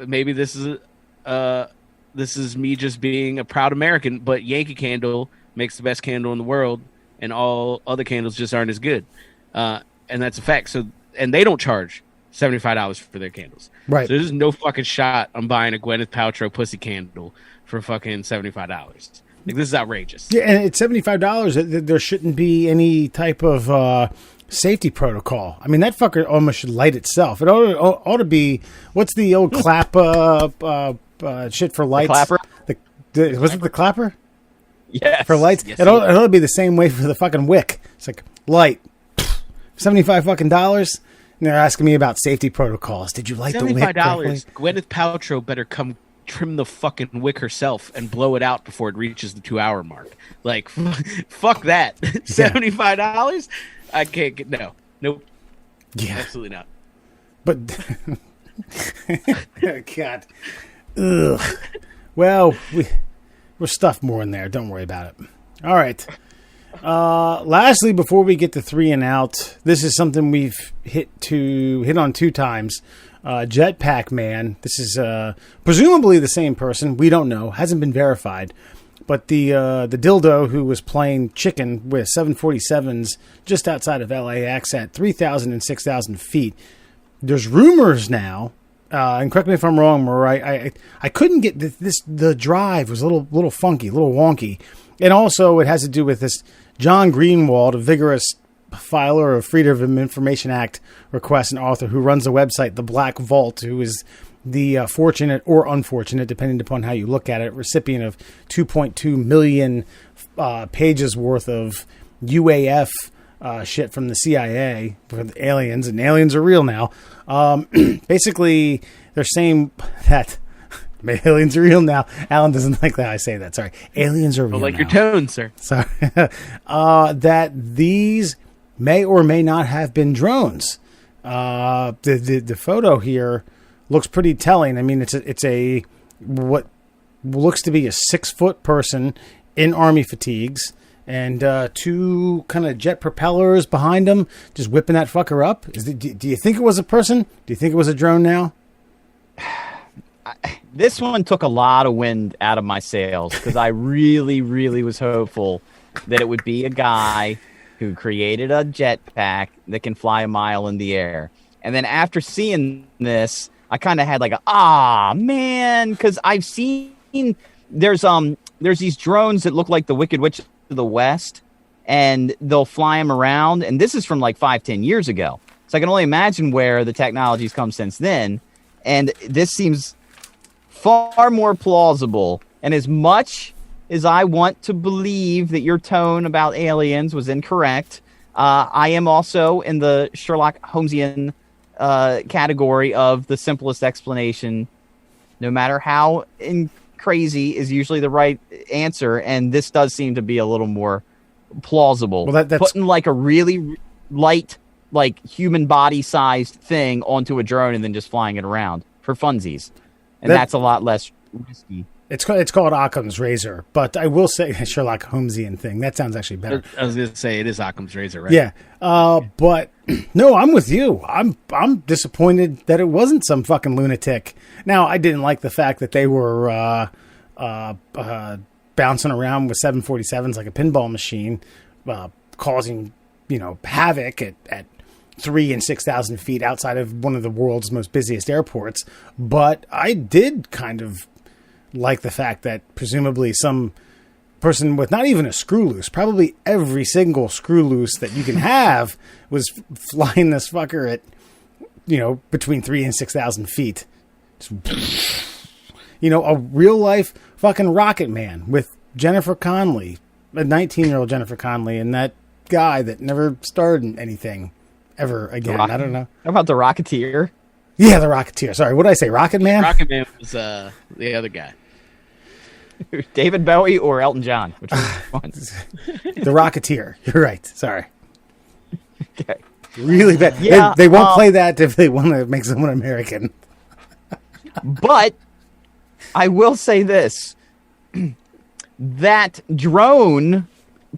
maybe this is me just being a proud American, but Yankee Candle makes the best candle in the world, and all other candles just aren't as good. And that's a fact. So, and they don't charge $75 for their candles. Right. So there's no fucking shot I'm buying a Gwyneth Paltrow pussy candle for fucking $75. Like, this is outrageous. Yeah, and it's $75. There shouldn't be any type of safety protocol. I mean, that fucker almost should light itself. It ought to be, what's the old clap shit for lights? The clapper? Was it the clapper? Yes. For lights? Yes, it ought to be the same way for the fucking wick. It's like, light. $75 fucking dollars. And they're asking me about safety protocols. Did you light the wick correctly? Gwyneth Paltrow better come trim the fucking wick herself and blow it out before it reaches the 2-hour mark. Like, fuck that. $75? I can't get, nope. Yeah. Absolutely not. But, God. Ugh. Well, we're stuffed more in there. Don't worry about it. All right. Lastly, before we get to 3 and out, this is something we've hit on 2 times. Jetpack Man. This is presumably the same person. We don't know. Hasn't been verified. But the dildo who was playing chicken with 747s just outside of LAX at 3,000 and 6,000 feet. There's rumors now, and correct me if I'm wrong, Murray, I couldn't get this. The drive was a little funky, a little wonky. And also it has to do with this John Greenwald, a vigorous filer of Freedom of Information Act requests and author who runs the website The Black Vault, who is the fortunate or unfortunate, depending upon how you look at it, recipient of 2.2 million pages worth of UAF shit from the CIA for the aliens, and aliens are real now. Basically, they're saying that aliens are real now. Alan doesn't like that I say that. Sorry. Aliens are real now. Like your tone, sir. Sorry. That these may or may not have been drones. The photo here looks pretty telling. I mean, it's a what looks to be a 6-foot person in army fatigues and 2 kind of jet propellers behind him, just whipping that fucker up. Do you think it was a person? Do you think it was a drone now? This one took a lot of wind out of my sails because I really, really was hopeful that it would be a guy who created a jetpack that can fly a mile in the air. And then after seeing this, I kind of had like man, because I've seen there's these drones that look like the Wicked Witch of the West, and they'll fly them around. And this is from like 5-10 years ago, so I can only imagine where the technology's come since then. And this seems far more plausible. And as much as I want to believe that your tone about aliens was incorrect, I am also in the Sherlock Holmesian category of the simplest explanation, no matter how crazy, is usually the right answer. And this does seem to be a little more plausible. Well, that's putting like a really light, like human body sized thing onto a drone and then just flying it around for funsies. And that's a lot less risky. It's called Occam's razor, but I will say Sherlock Holmesian thing. That sounds actually better. I was going to say it is Occam's razor, right? Yeah, but no, I'm with you. I'm disappointed that it wasn't some fucking lunatic. Now, I didn't like the fact that they were bouncing around with 747s like a pinball machine, causing havoc at 3,000 and 6,000 feet outside of one of the world's most busiest airports. But I did kind of like the fact that presumably some person with not even a screw loose, probably every single screw loose that you can have, was flying this fucker at, between 3,000 and 6,000 feet. Just, a real life fucking Rocket Man with Jennifer Connelly, a 19-year-old Jennifer Connelly, and that guy that never starred in anything ever again. I don't know. How about the Rocketeer? Yeah, the Rocketeer. Sorry, what did I say? Rocket Man? Rocket Man was the other guy. David Bowie or Elton John? Which one? The Rocketeer. You're right. Sorry. Okay. Really bad. Yeah, they won't play that if they want to make someone American. But I will say this. That drone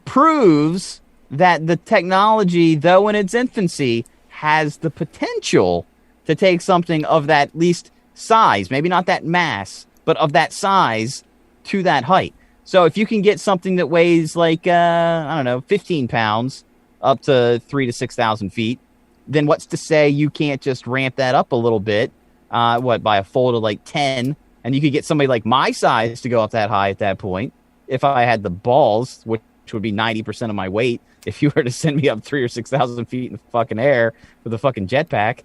proves that the technology, though in its infancy, has the potential to take something of that least size, maybe not that mass, but of that size to that height. So if you can get something that weighs like, 15 pounds up to 3,000 to 6,000 feet, then what's to say you can't just ramp that up a little bit, by a fold of like 10, and you could get somebody like my size to go up that high at that point if I had the balls, which would be 90% of my weight if you were to send me up 3,000 or 6,000 feet in the fucking air with a fucking jetpack.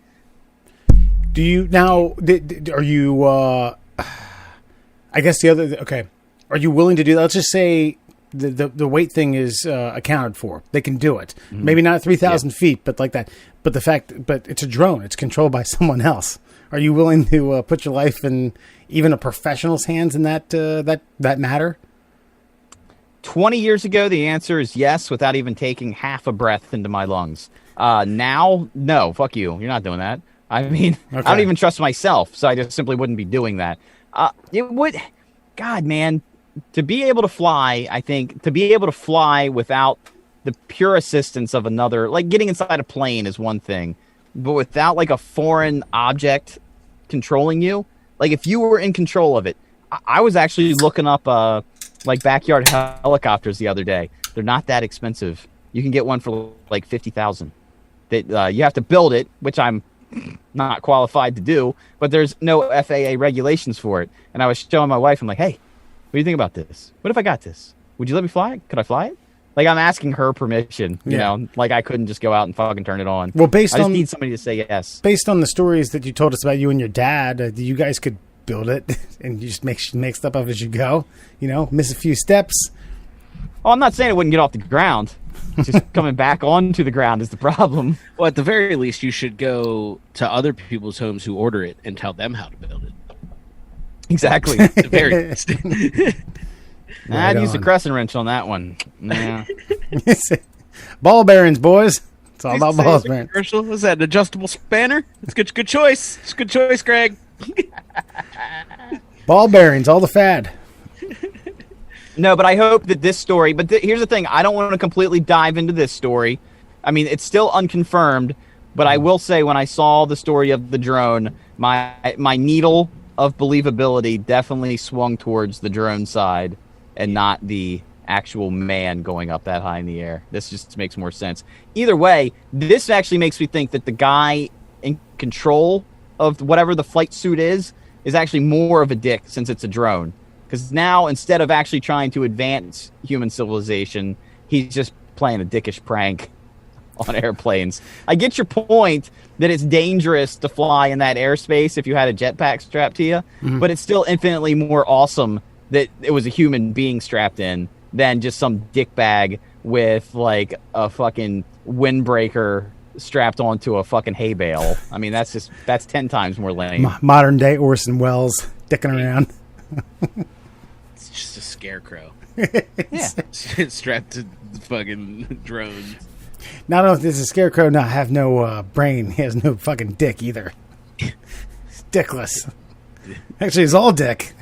Do you now? Are you? I guess the other. Okay, are you willing to do that? Let's just say the weight thing is accounted for. They can do it. Mm-hmm. Maybe not 3,000 feet, but like that. But but it's a drone. It's controlled by someone else. Are you willing to put your life in even a professional's hands in that matter? 20 years ago, the answer is yes, without even taking half a breath into my lungs. Now, no, fuck you. You're not doing that. I mean, okay. I don't even trust myself, so I just simply wouldn't be doing that. It would, God, man, to be able to fly, I think, to be able to fly without the pure assistance of another, like getting inside a plane is one thing, but without like a foreign object controlling you, like if you were in control of it, I was actually looking up like backyard helicopters the other day. They're not that expensive. You can get one for like $50,000. That you have to build it, which I'm not qualified to do, but there's no FAA regulations for it. And I was showing my wife, I'm like, hey, what do you think about this? What if I got this? Would you let me fly it? Could I fly it? Like, I'm asking her permission, you know, like I couldn't just go out and fucking turn it on. Well, I just need somebody to say yes. Based on the stories that you told us about you and your dad, you guys could build it and you just make stuff up as you go, miss a few steps. Oh, I'm not saying it wouldn't get off the ground. Just coming back onto the ground is the problem. Well, at the very least, you should go to other people's homes who order it and tell them how to build it. Exactly. At the very least. I'd use a crescent wrench on that one. Nah. Ball bearings, boys. It's all about ball bearings. Commercial? Was that an adjustable spanner? It's good choice. It's a good choice, Greg. Ball bearings, all the fad. No, but I hope that this story, but here's the thing, I don't want to completely dive into this story. I mean, it's still unconfirmed, but I will say when I saw the story of the drone, my needle of believability definitely swung towards the drone side and not the actual man going up that high in the air. This just makes more sense. Either way, this actually makes me think that the guy in control of whatever the flight suit is actually more of a dick since it's a drone. Because now, instead of actually trying to advance human civilization, he's just playing a dickish prank on airplanes. I get your point that it's dangerous to fly in that airspace if you had a jetpack strapped to you, but it's still infinitely more awesome that it was a human being strapped in than just some dickbag with like a fucking windbreaker strapped onto a fucking hay bale. I mean, that's 10 times more lame. Modern day Orson Welles dicking around. It's just a scarecrow. Yeah. Strapped to the fucking drone. Not only does a scarecrow not have no brain, he has no fucking dick either. It's dickless. Actually, it's all dick.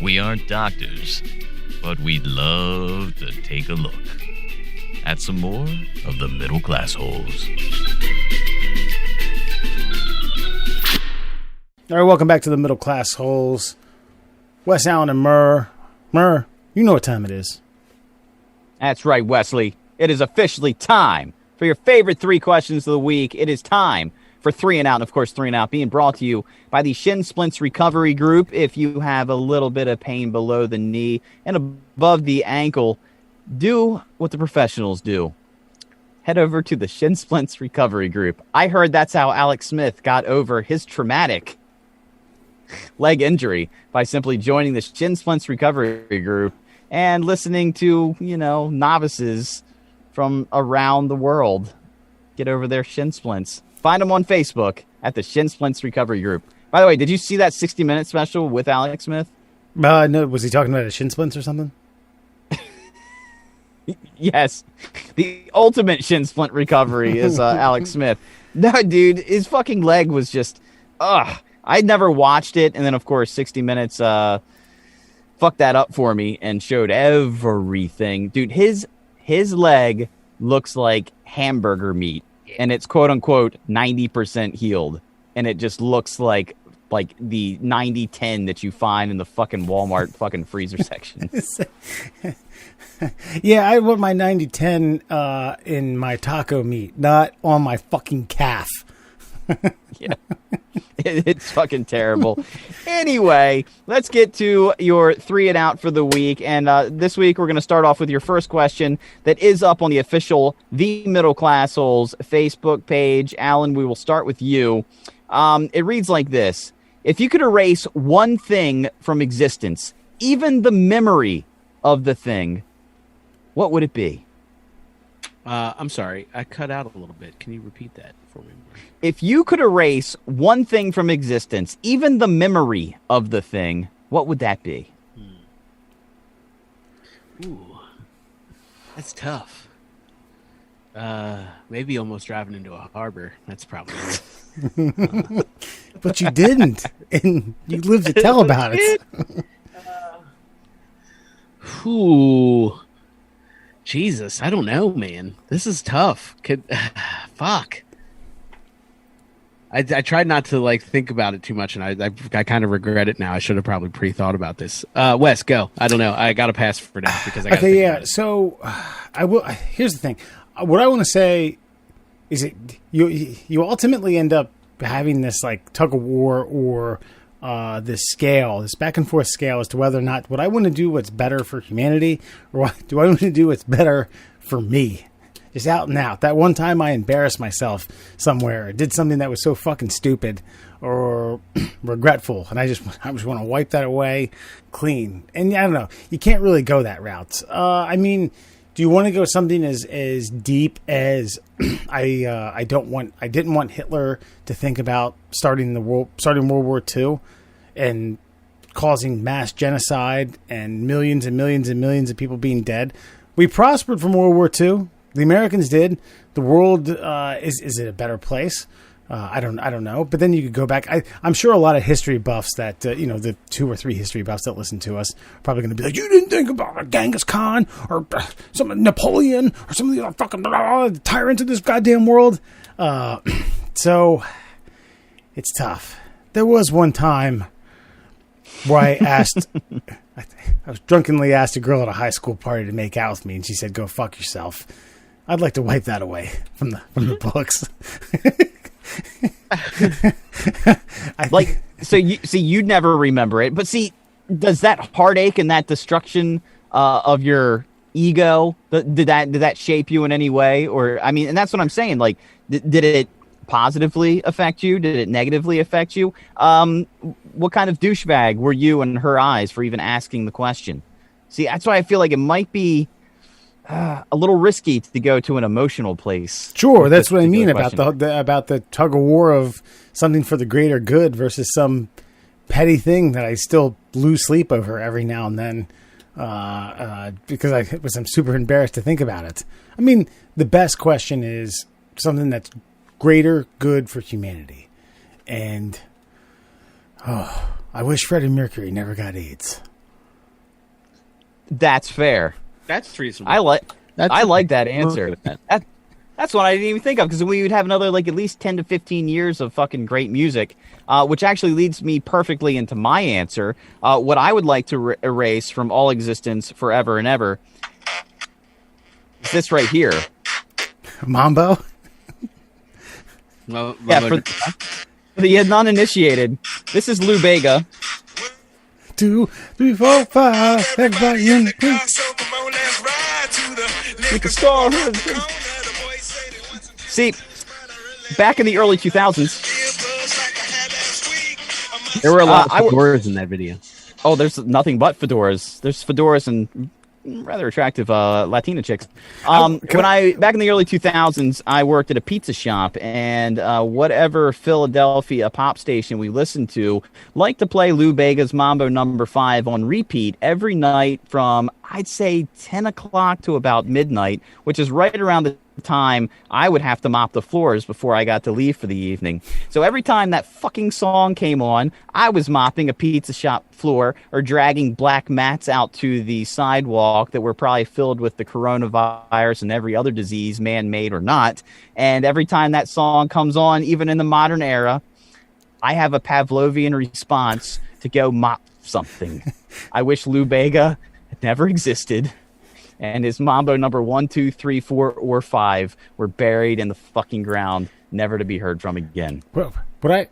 We aren't doctors, but we'd love to take a look at some more of the middle class holes. All right, welcome back to the Middle Class Holes. Wes Allen and Murr. Murr, you know what time it is. That's right, Wesley. It is officially time for your favorite 3 questions of the week. It is time for 3 and Out, and of course 3 and Out being brought to you by the Shin Splints Recovery Group. If you have a little bit of pain below the knee and above the ankle, do what the professionals do. Head over to the Shin Splints Recovery Group. I heard that's how Alex Smith got over his traumatic leg injury by simply joining the shin splints recovery group and listening to, novices from around the world get over their shin splints. Find them on Facebook at the Shin Splints Recovery Group. By the way, did you see that 60-minute special with Alex Smith? No, was he talking about his shin splints or something? Yes. The ultimate shin splint recovery is Alex Smith. No, dude, his fucking leg was just, I'd never watched it. And then, of course, 60 Minutes fucked that up for me and showed everything. Dude, his leg looks like hamburger meat. And it's quote-unquote 90% healed. And it just looks like the 90-10 that you find in the fucking Walmart fucking freezer section. Yeah, I want my 90-10 in my taco meat, not on my fucking calf. Yeah. It's fucking terrible. Anyway, let's get to your 3 and Out for the week. And this week, we're going to start off with your first question that is up on the official The Middle Classholes Facebook page. Alan, we will start with you. It reads like this. If you could erase one thing from existence, even the memory of the thing, what would it be? I'm sorry. I cut out a little bit. Can you repeat that for me? If you could erase one thing from existence, even the memory of the thing, what would that be? Ooh, that's tough. Maybe almost driving into a harbor. That's probably it. But you didn't, and you lived to tell about it. Ooh. Jesus, I don't know, man. This is tough. Fuck. I tried not to think about it too much, and I kind of regret it now. I should have probably pre-thought about this. Wes, go. I don't know. I got to pass for now because I got to think about it. So I will. Here's the thing. What I want to say is that you ultimately end up having this tug of war or this scale, this back and forth scale as to whether or not what I want to do what's better for humanity or what do I want to do what's better for me. Just out and out. That one time I embarrassed myself somewhere, or did something that was so fucking stupid or regretful, and I just want to wipe that away clean. And I don't know. You can't really go that route. I mean, do you want to go something as deep as I didn't want Hitler to think about starting World War II and causing mass genocide and millions and millions and millions of people being dead. We prospered from World War II. The Americans did. The world is it a better place? I don't know. But then you could go back. I'm sure a lot of history buffs that the 2 or 3 history buffs that listen to us are probably going to be like, you didn't think about Genghis Khan or some Napoleon or some of the fucking tyrants of this goddamn world. So it's tough. There was one time where I asked. I was drunkenly asked a girl at a high school party to make out with me, and she said, "Go fuck yourself." I'd like to wipe that away from the books. You'd never remember it, but see, does that heartache and that destruction of your ego did that shape you in any way? Or I mean, and that's what I'm saying. Did it positively affect you? Did it negatively affect you? What kind of douchebag were you in her eyes for even asking the question? See, that's why I feel like it might be a little risky to go to an emotional place. Sure, that's what I mean about the tug of war of something for the greater good versus some petty thing that I still lose sleep over every now and then because I'm super embarrassed to think about it. I mean, the best question is something that's greater good for humanity, and I wish Freddie Mercury never got AIDS. That's fair. That's reasonable. I like that answer. That's what I didn't even think of, because we would have another at least 10 to 15 years of fucking great music, which actually leads me perfectly into my answer. What I would like to erase from all existence forever and ever is this right here. Mambo? For the non-initiated, this is Lou Bega. 2, 3, 4, 5, everybody in the See, back in the early 2000s, There were a lot of fedoras in that video. Oh, there's nothing but fedoras. There's fedoras and rather attractive Latina chicks. Back in the early 2000s, I worked at a pizza shop, and whatever Philadelphia pop station we listened to liked to play Lou Bega's Mambo No. 5 on repeat every night from, I'd say, 10 o'clock to about midnight, which is right around the time I would have to mop the floors before I got to leave for the evening. So every time that fucking song came on, I was mopping a pizza shop floor or dragging black mats out to the sidewalk that were probably filled with the coronavirus and every other disease, man-made or not. And every time that song comes on, even in the modern era, I have a Pavlovian response to go mop something. I wish Lou Bega had never existed. And his Mambo number 1, 2, 3, 4, or 5 were buried in the fucking ground, never to be heard from again. Well, what I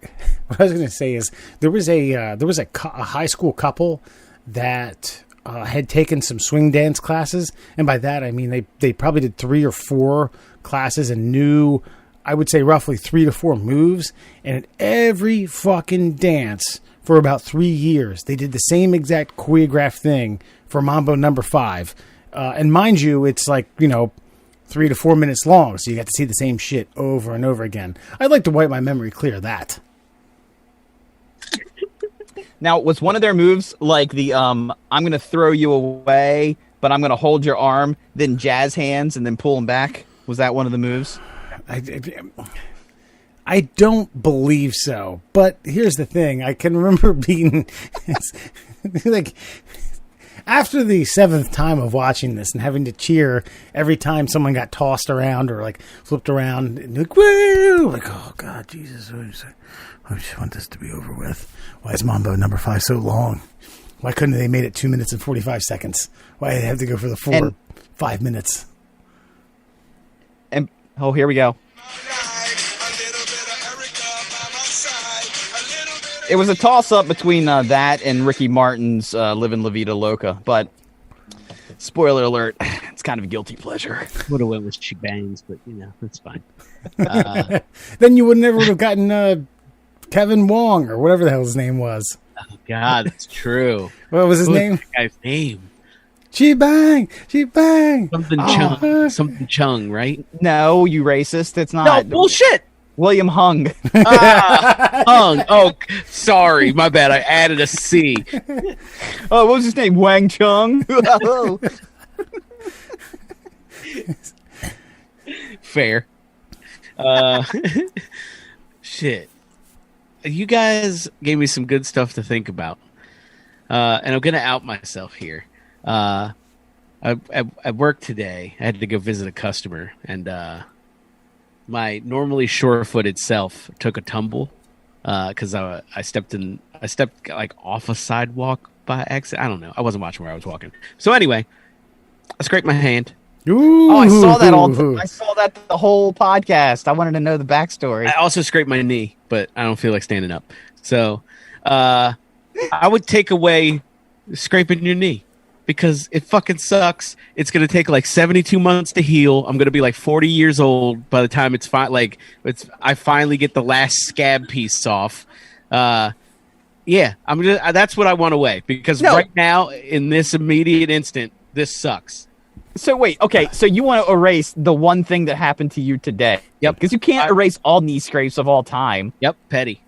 was going to say is there was a high school couple that had taken some swing dance classes, and by that I mean they probably did 3 or 4 classes and knew, I would say, roughly 3 to 4 moves. And at every fucking dance for about 3 years, they did the same exact choreographed thing for Mambo number 5. And mind you, it's like, 3 to 4 minutes long, so you got to see the same shit over and over again. I'd like to wipe my memory clear of that. Now, was one of their moves like the I'm going to throw you away, but I'm going to hold your arm, then jazz hands, and then pull them back? Was that one of the moves? I don't believe so. But here's the thing. I can remember being like, after the 7th time of watching this and having to cheer every time someone got tossed around or like flipped around, and like, woo! Like, oh God, Jesus, I just want this to be over with. Why is Mambo number 5 so long? Why couldn't they made it 2 minutes and 45 seconds? Why did they have to go for the 5 minutes? And here we go. It was a toss-up between that and Ricky Martin's Livin' La Vida Loca, but spoiler alert, it's kind of a guilty pleasure. Would have went with She Bangs, but, that's fine. Then you would never have gotten Kevin Wong or whatever the hell his name was. Oh, God, that's true. What was his name? That guy's name? She Bang! She Bang! Something Chung, right? No, you racist. It's not. No, bullshit! William Hung. Hung. Oh, sorry. My bad. I added a C. Oh, what was his name? Wang Chung? Fair. Shit. You guys gave me some good stuff to think about. And I'm going to out myself here. At work today, I had to go visit a customer, and my normally sure-footed self took a tumble because I stepped like off a sidewalk by accident. I don't know. I wasn't watching where I was walking. So anyway, I scraped my hand. Ooh. Oh, I saw that I saw that the whole podcast. I wanted to know the backstory. I also scraped my knee, but I don't feel like standing up. So I would take away scraping your knee, because it fucking sucks. It's going to take like 72 months to heal. I'm going to be like 40 years old by the time I finally get the last scab piece off. That's what I want away, because right now, in this immediate instant, this sucks. So wait, okay, so you want to erase the one thing that happened to you today? Yep. Because you can't erase all knee scrapes of all time. Yep, petty.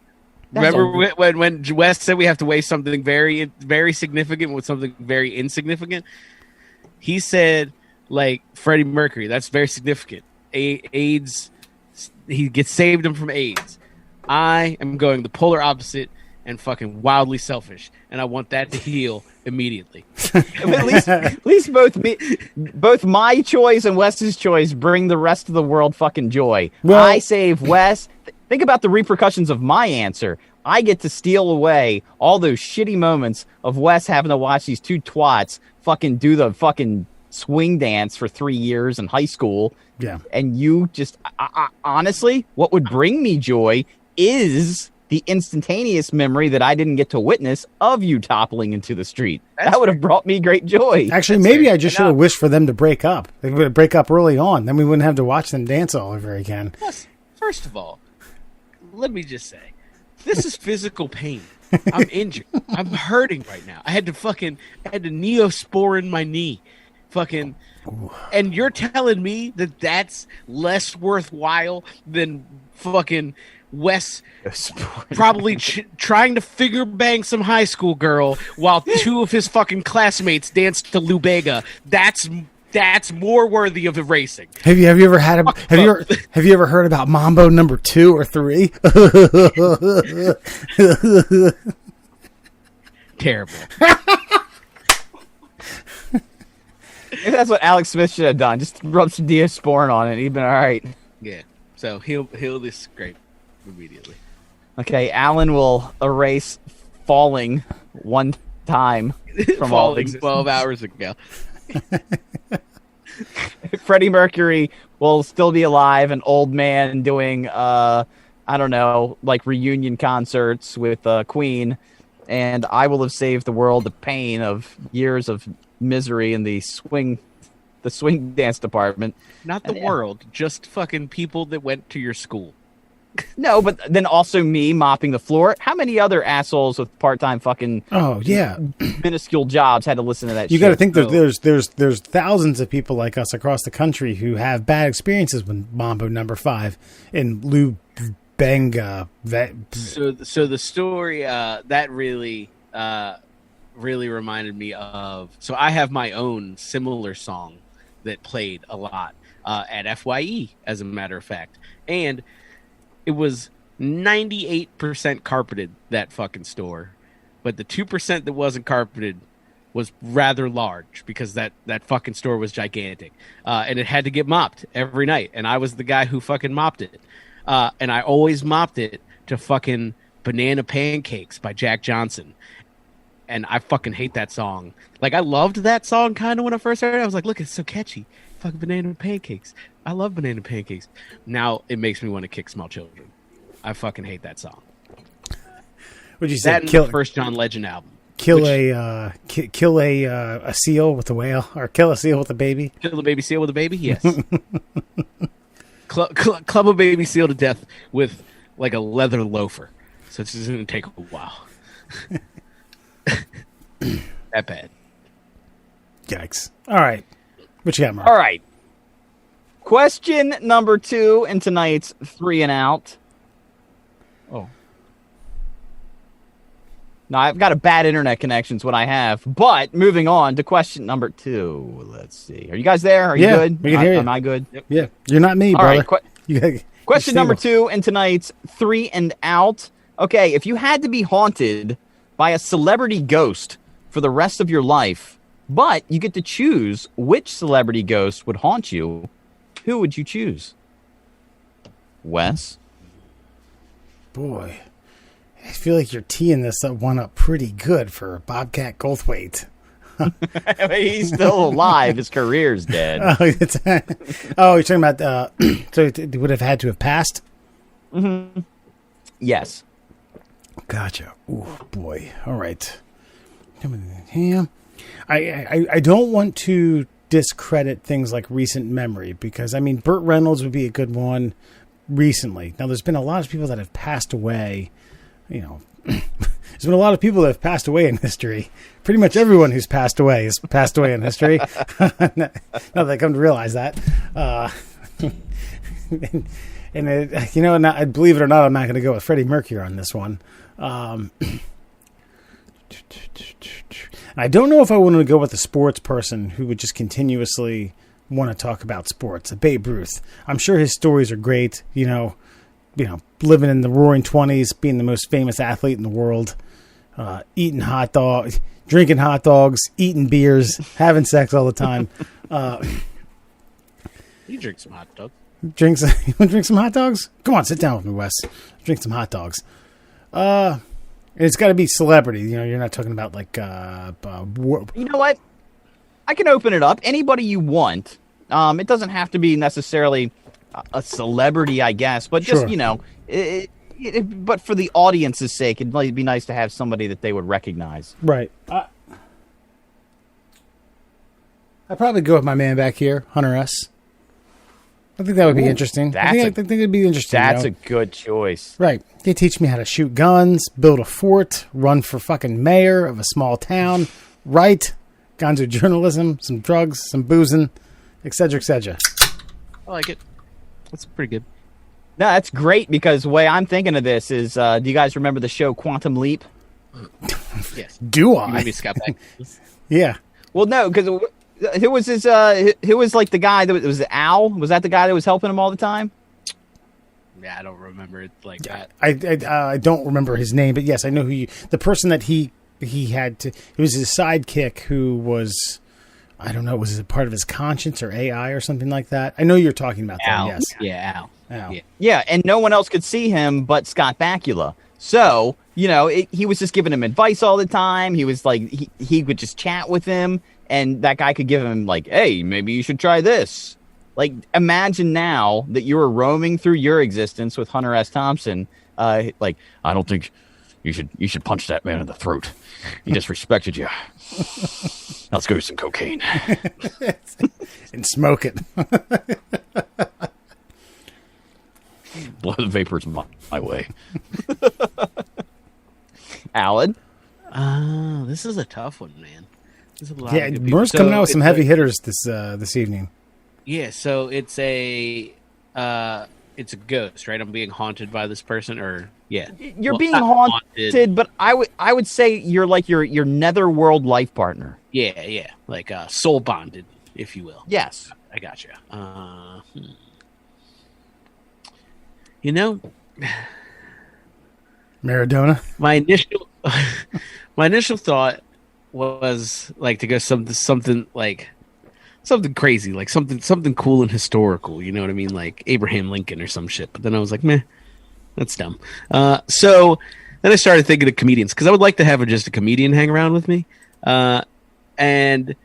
Remember when Wes said we have to weigh something very, very significant with something very insignificant? He said, like, Freddie Mercury, that's very significant. AIDS, he saved him from AIDS. I am going the polar opposite and fucking wildly selfish, and I want that to heal immediately. at least both my choice and Wes's choice bring the rest of the world fucking joy. Well, I save Wes. Think about the repercussions of my answer. I get to steal away all those shitty moments of Wes having to watch these two twats fucking do the fucking swing dance for 3 years in high school. Yeah. And you just, honestly, what would bring me joy is the instantaneous memory that I didn't get to witness of you toppling into the street. That would have brought me great joy. Actually, maybe I just should have wished for them to break up. They would break up early on. Then we wouldn't have to watch them dance all over again. Plus, first of all, let me just say, This is physical pain. I'm injured. I'm hurting right now. I had to neosporin my knee. Fucking. And you're telling me that that's less worthwhile than fucking Wes probably trying to figure bang some high school girl while two of his fucking classmates danced to Lubega. That's more worthy of erasing. Have you ever heard about Mambo number 2 or 3? Terrible. Maybe that's what Alex Smith should have done. Just rub some Neosporin on it. He'd been all right. Yeah. So heal this scrape immediately. Okay, Alan will erase falling one time from falling 12 hours ago. Freddie Mercury will still be alive, an old man doing, I don't know, like reunion concerts with Queen, and I will have saved the world the pain of years of misery in the swing dance department. Not the world, just fucking people that went to your school. No, but then also me mopping the floor. How many other assholes with part-time fucking minuscule jobs had to listen to that shit? You got to think there's thousands of people like us across the country who have bad experiences with Mambo number 5 in Lou Benga. So the story that really reminded me of. So I have my own similar song that played a lot at FYE, as a matter of fact, and it was 98% carpeted, that fucking store. But the 2% that wasn't carpeted was rather large because that fucking store was gigantic. And it had to get mopped every night. And I was the guy who fucking mopped it. And I always mopped it to fucking Banana Pancakes by Jack Johnson. And I fucking hate that song. Like, I loved that song kind of when I first heard it. I was like, look, it's so catchy. Fucking Banana Pancakes. I love Banana Pancakes. Now it makes me want to kick small children. I fucking hate that song. What'd you say? That and the first John Legend album. Kill a seal with a whale, or kill a seal with a baby. Kill a baby seal with a baby. Yes. Club a baby seal to death with like a leather loafer. So it's just gonna take a while. That bad. Yikes! All right, what you got, Mark? All right. Question number 2 in tonight's 3 and Out. Oh. No, I've got a bad internet connection is what I have. But moving on to question number 2. Let's see. Are you guys there? Are you good? We can hear you. Am I good? Yep. Yeah. You're not me, all brother. Right. Question number 2 in tonight's 3 and Out. Okay, if you had to be haunted by a celebrity ghost for the rest of your life, but you get to choose which celebrity ghost would haunt you, who would you choose? Wes? Boy, I feel like you're teeing this one up pretty good for Bobcat Goldthwait. He's still alive. His career's dead. Oh, you're talking about... so it would have had to have passed? Mm-hmm. Yes. Gotcha. Oh, boy. All right. Yeah. I don't want to discredit things like recent memory because, I mean, Burt Reynolds would be a good one recently. Now, there's been a lot of people that have passed away, you know. There's been a lot of people that have passed away in history. Pretty much everyone who's passed away has passed away in history. Now that I come to realize that. And it, you know, not, believe it or not, I'm not going to go with Freddie Mercury on this one. I don't know if I want to go with a sports person who would just continuously want to talk about sports. Babe Ruth. I'm sure his stories are great. You know, living in the Roaring '20s, being the most famous athlete in the world, eating hot dogs, drinking hot dogs, eating beers, having sex all the time. You drink some hot dogs. You want to drink some hot dogs? Come on, sit down with me, Wes. Drink some hot dogs. It's got to be celebrity. You know, you're not talking about like. You know what? I can open it up. Anybody you want. It doesn't have to be necessarily a celebrity, I guess, but just you know, but for the audience's sake, it'd be nice to have somebody that they would recognize. Right. I'd probably go with my man back here, Hunter S. I think that would be interesting. I think it'd be interesting. That's a good choice. Right. They teach me how to shoot guns, build a fort, run for fucking mayor of a small town, write, gone to journalism, some drugs, some boozing, etc., etc. I like it. That's pretty good. No, that's great because the way I'm thinking of this is, do you guys remember the show Quantum Leap? Yes. Do I? Maybe Scott Beck. Yeah. Well, no, because who was his? Who was like the guy that was Al? Was that the guy that was helping him all the time? Yeah, I don't remember it like that. I don't remember his name, but yes, I know the person that he had to. It was his sidekick who was. I don't know. Was it part of his conscience or AI or something like that? I know you're talking about Al. that. Yes. Yeah, Al. Yeah, and no one else could see him but Scott Bakula. So, he was just giving him advice all the time. He was like, he would just chat with him, and that guy could give him like, hey, maybe you should try this. Like, imagine now that you were roaming through your existence with Hunter S. Thompson. Like, I don't think you should punch that man in the throat. He disrespected you. Let's go do some cocaine. And smoke it. Blow the vapors my way. Alan? This is a tough one, man. There's a lot Yeah, of good people. Murr's coming out with some heavy hitters this evening. Yeah, so it's a ghost, right? I'm being haunted by this person, or yeah, You're being haunted, but I would say you're like your netherworld life partner. Yeah, like soul bonded, if you will. Yes, I gotcha. Maradona. My initial thought was like to go something crazy, like something cool and historical. You know what I mean, like Abraham Lincoln or some shit. But then I was like, meh, that's dumb. So then I started thinking of comedians because I would like to have just a comedian hang around with me. And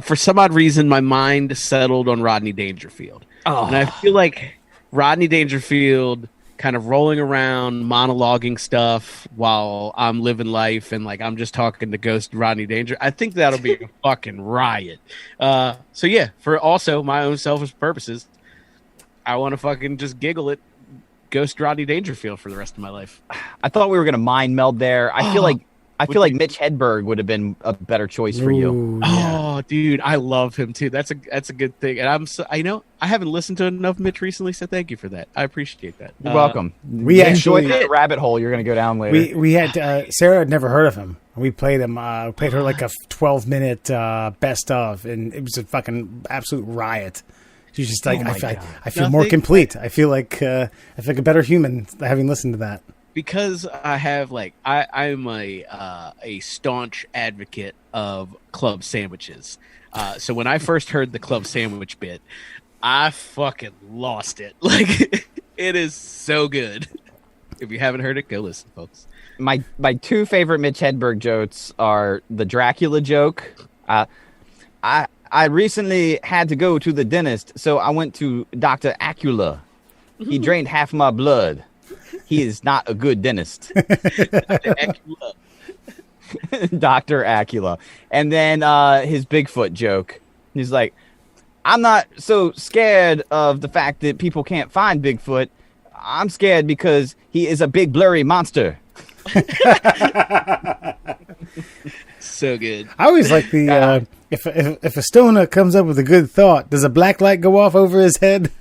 for some odd reason, my mind settled on Rodney Dangerfield. And I feel like Rodney Dangerfield kind of rolling around, monologuing stuff while I'm living life, and like I'm just talking to Ghost Rodney Danger. I think that'll be a fucking riot. So yeah, for also my own selfish purposes, I want to fucking just giggle at Ghost Rodney Dangerfield for the rest of my life. I thought we were gonna mind meld there. I feel like Mitch Hedberg would have been a better choice for you. Ooh, yeah. Oh, dude, I love him too. That's a good thing. And I haven't listened to enough Mitch recently, so thank you for that. I appreciate that. You're welcome. We enjoyed actually the rabbit hole you're gonna go down later. we had Sarah had never heard of him. We played him. Played her like a 12-minute best of, and it was a fucking absolute riot. She's just like, I feel more complete. I feel like a better human having listened to that. Because I have I'm a staunch advocate of club sandwiches. So when I first heard the club sandwich bit, I fucking lost it. Like, it is so good. If you haven't heard it, go listen, folks. My two favorite Mitch Hedberg jokes are the Dracula joke. I recently had to go to the dentist, so I went to Dr. Acula. He drained half my blood. He is not a good dentist. Dr. Acula. And then his Bigfoot joke. He's like, I'm not so scared of the fact that people can't find Bigfoot. I'm scared because he is a big blurry monster. So good. I always like the if a stoner comes up with a good thought, does a black light go off over his head?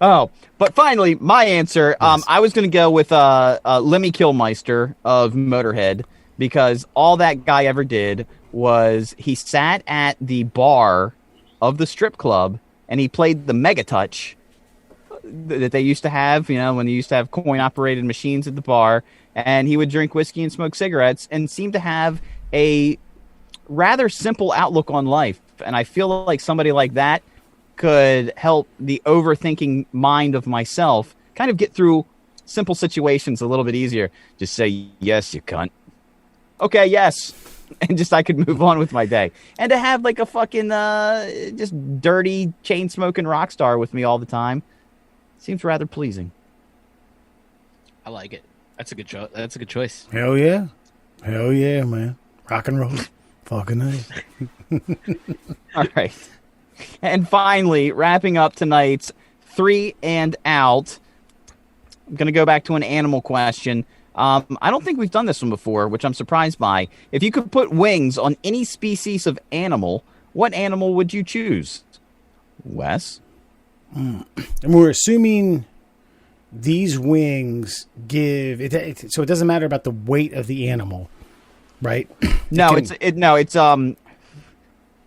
Oh, but finally, my answer, yes. I was going to go with Lemmy Kilmister of Motorhead, because all that guy ever did was he sat at the bar of the strip club and he played the Mega Touch that they used to have, when they used to have coin-operated machines at the bar, and he would drink whiskey and smoke cigarettes and seemed to have a rather simple outlook on life. And I feel like somebody like that could help the overthinking mind of myself kind of get through simple situations a little bit easier. Just say, yes, you cunt. Okay, yes. And just I could move on with my day. And to have like a fucking just dirty chain-smoking rock star with me all the time seems rather pleasing. I like it. That's a good choice. Hell yeah, man. Rock and roll. Fucking A. All right. And finally, wrapping up tonight's 3 and Out, I'm going to go back to an animal question. I don't think we've done this one before, which I'm surprised by. If you could put wings on any species of animal, what animal would you choose? Wes? And we're assuming these wings give it, so it doesn't matter about the weight of the animal, right?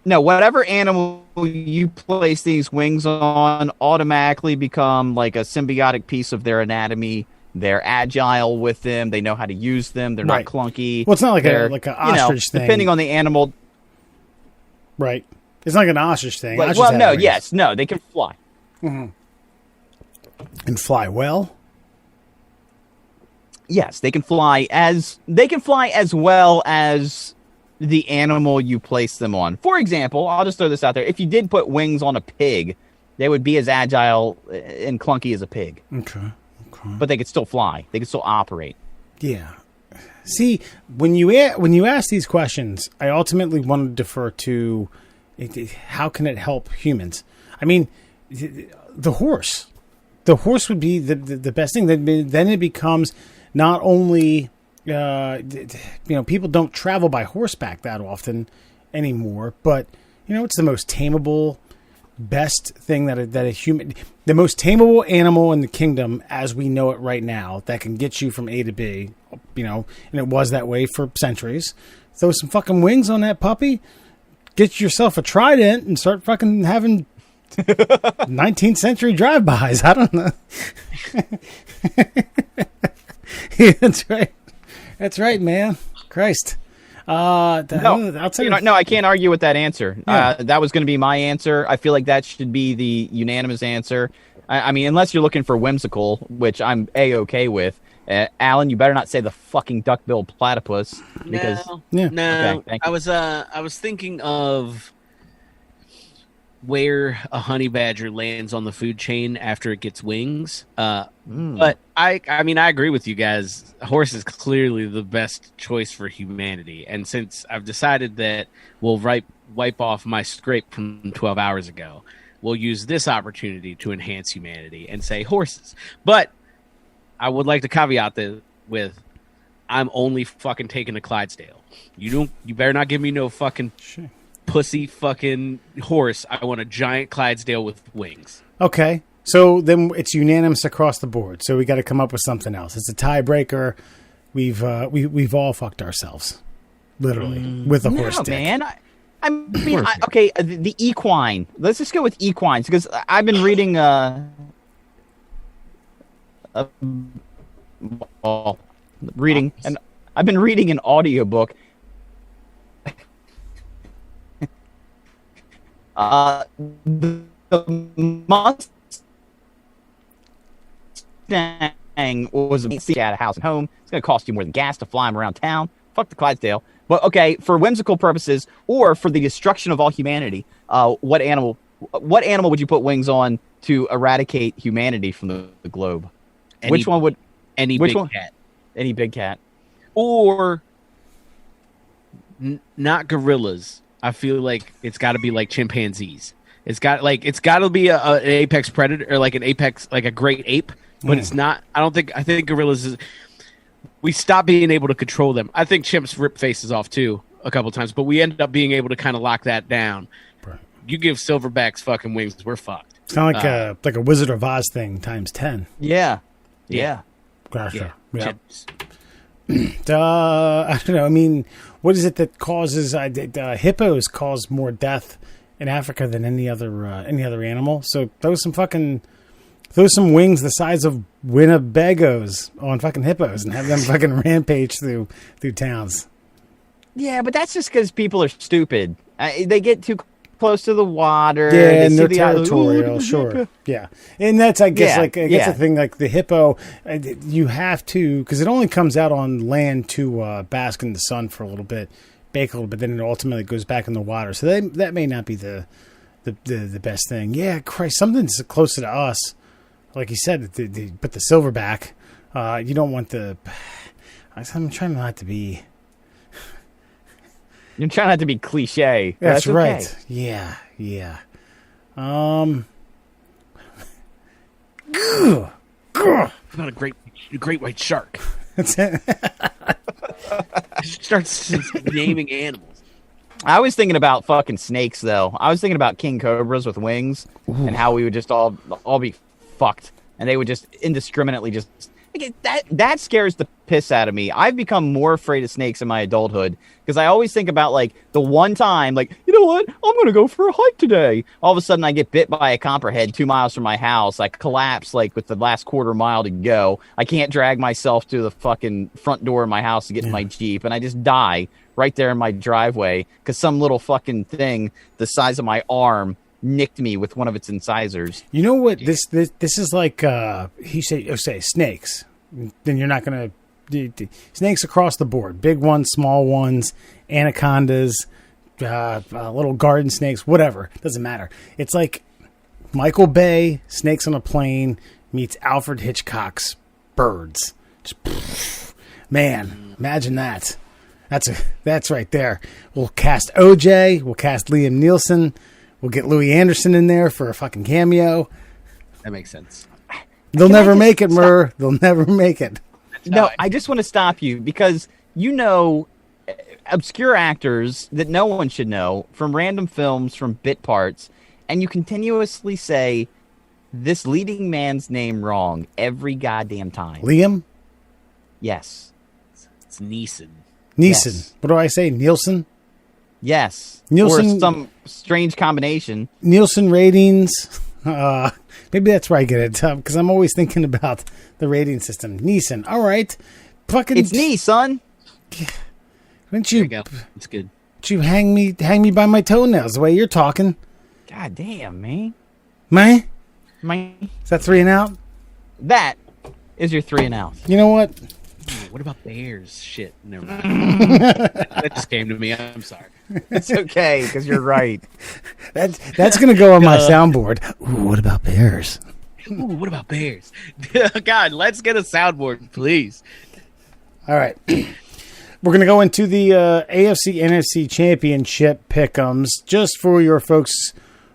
Whatever animal you place these wings on automatically become like a symbiotic piece of their anatomy. They're agile with them. They know how to use them. They're not clunky. Well, it's not like an ostrich thing. Depending on the animal. Right. It's like an ostrich thing. They can fly. Mm-hmm. And fly well? Yes, they can fly as well as the animal you place them on. For example, I'll just throw this out there. If you did put wings on a pig, they would be as agile and clunky as a pig. Okay. But they could still fly. They could still operate. Yeah. See, when you ask these questions, I ultimately want to defer to how can it help humans? I mean, the horse. The horse would be the best thing. Then it becomes not only people don't travel by horseback that often anymore, but it's the most tameable, best thing that a human, the most tameable animal in the kingdom as we know it right now, that can get you from A to B, and it was that way for centuries. Throw some fucking wings on that puppy, get yourself a trident, and start fucking having 19th century drive-bys. I don't know. Yeah, that's right, man. Christ. I can't argue with that answer. Yeah. That was going to be my answer. I feel like that should be the unanimous answer. I mean, unless you're looking for whimsical, which I'm A-okay with. Alan, you better not say the fucking duck-billed platypus. Because, no. Okay, I was thinking of where a honey badger lands on the food chain after it gets wings. But I mean, I agree with you guys. Horse is clearly the best choice for humanity. And since I've decided that we'll wipe off my scrape from 12 hours ago, we'll use this opportunity to enhance humanity and say horses. But I would like to caveat that with, I'm only fucking taking a Clydesdale. You better not give me no fucking pussy fucking horse. I want a giant Clydesdale with wings. Okay. So then it's unanimous across the board. So we got to come up with something else. It's a tiebreaker. We've all fucked ourselves, literally, with a horse dick. Man. I mean, the equine. Let's just go with equines because I've been reading and I've been reading an audiobook. The Mustang was at a house and home. It's going to cost you more than gas to fly him around town. Fuck the Clydesdale. But okay, for whimsical purposes or for the destruction of all humanity, what animal would you put wings on to eradicate humanity from the globe? Any big cat. Any big cat. Or not gorillas. I feel like it's got to be like chimpanzees. It's got to be an apex predator or like a great ape, but it's not. I think gorillas we stopped being able to control them. I think chimps rip faces off too a couple times, but we ended up being able to kind of lock that down. Right. You give silverbacks fucking wings, we're fucked. It's kind of like a Wizard of Oz thing times 10. Yeah. Gotcha. Yeah. I don't know. I mean, what is it that causes hippos cause more death in Africa than any other animal? So throw some wings the size of Winnebagos on fucking hippos and have them fucking rampage through towns. Yeah, but that's just because people are stupid. They get too close to the water. Yeah, and they're territorial, sure. Yeah. And that's, I guess, the thing, like the hippo, you have to, because it only comes out on land to bask in the sun for a little bit, bake a little bit, then it ultimately goes back in the water. So that may not be the best thing. Yeah, Christ, something's closer to us. Like you said, but the silverback, you don't want I'm trying not to be... You're trying not to be cliche. That's right. Okay. Yeah. About a great white shark. Starts naming animals. I was thinking about fucking snakes, though. I was thinking about king cobras with wings and how we would just all be fucked, and they would just indiscriminately just that scares the piss out of me. I've become more afraid of snakes in my adulthood because I always think about like the one time, like, you know what, I'm gonna go for a hike today. All of a sudden, I get bit by a copperhead 2 miles from my house. I collapse like with the last quarter mile to go. I can't drag myself to the fucking front door of my house to get in my Jeep, and I just die right there in my driveway because some little fucking thing the size of my arm nicked me with one of its incisors. You know what? This is like he say snakes. Then you're not gonna snakes across the board. Big ones, small ones, anacondas, little garden snakes, whatever. Doesn't matter. It's like Michael Bay, Snakes on a Plane meets Alfred Hitchcock's Birds. Just, man, imagine that. That's right there. We'll cast OJ. We'll cast Liam Neeson. We'll get Louis Anderson in there for a fucking cameo. That makes sense. They'll never make it, Murr. They'll never make it. No, I just want to stop you because you know obscure actors that no one should know from random films, from bit parts, and you continuously say this leading man's name wrong every goddamn time. Liam? Yes. It's Neeson. Yes. What do I say? Nielsen? Yes. Nielsen, or some strange combination. Nielsen ratings. Maybe that's where I get it, because I'm always thinking about the rating system. Neeson. All right. Fucking. It's knee, son. Wouldn't you? There you go. It's good. Did you hang me by my toenails the way you're talking? God damn, man. Man? Man. Is that 3 and out? That is your 3 and out. You know what? What about bears? Shit. Never mind. That just came to me. I'm sorry. It's okay, because you're right. That's going to go on my soundboard. Ooh, what about bears? Ooh, what about bears? God, let's get a soundboard, please. All right. We're going to go into the AFC NFC Championship pick'ems. Just for your folks'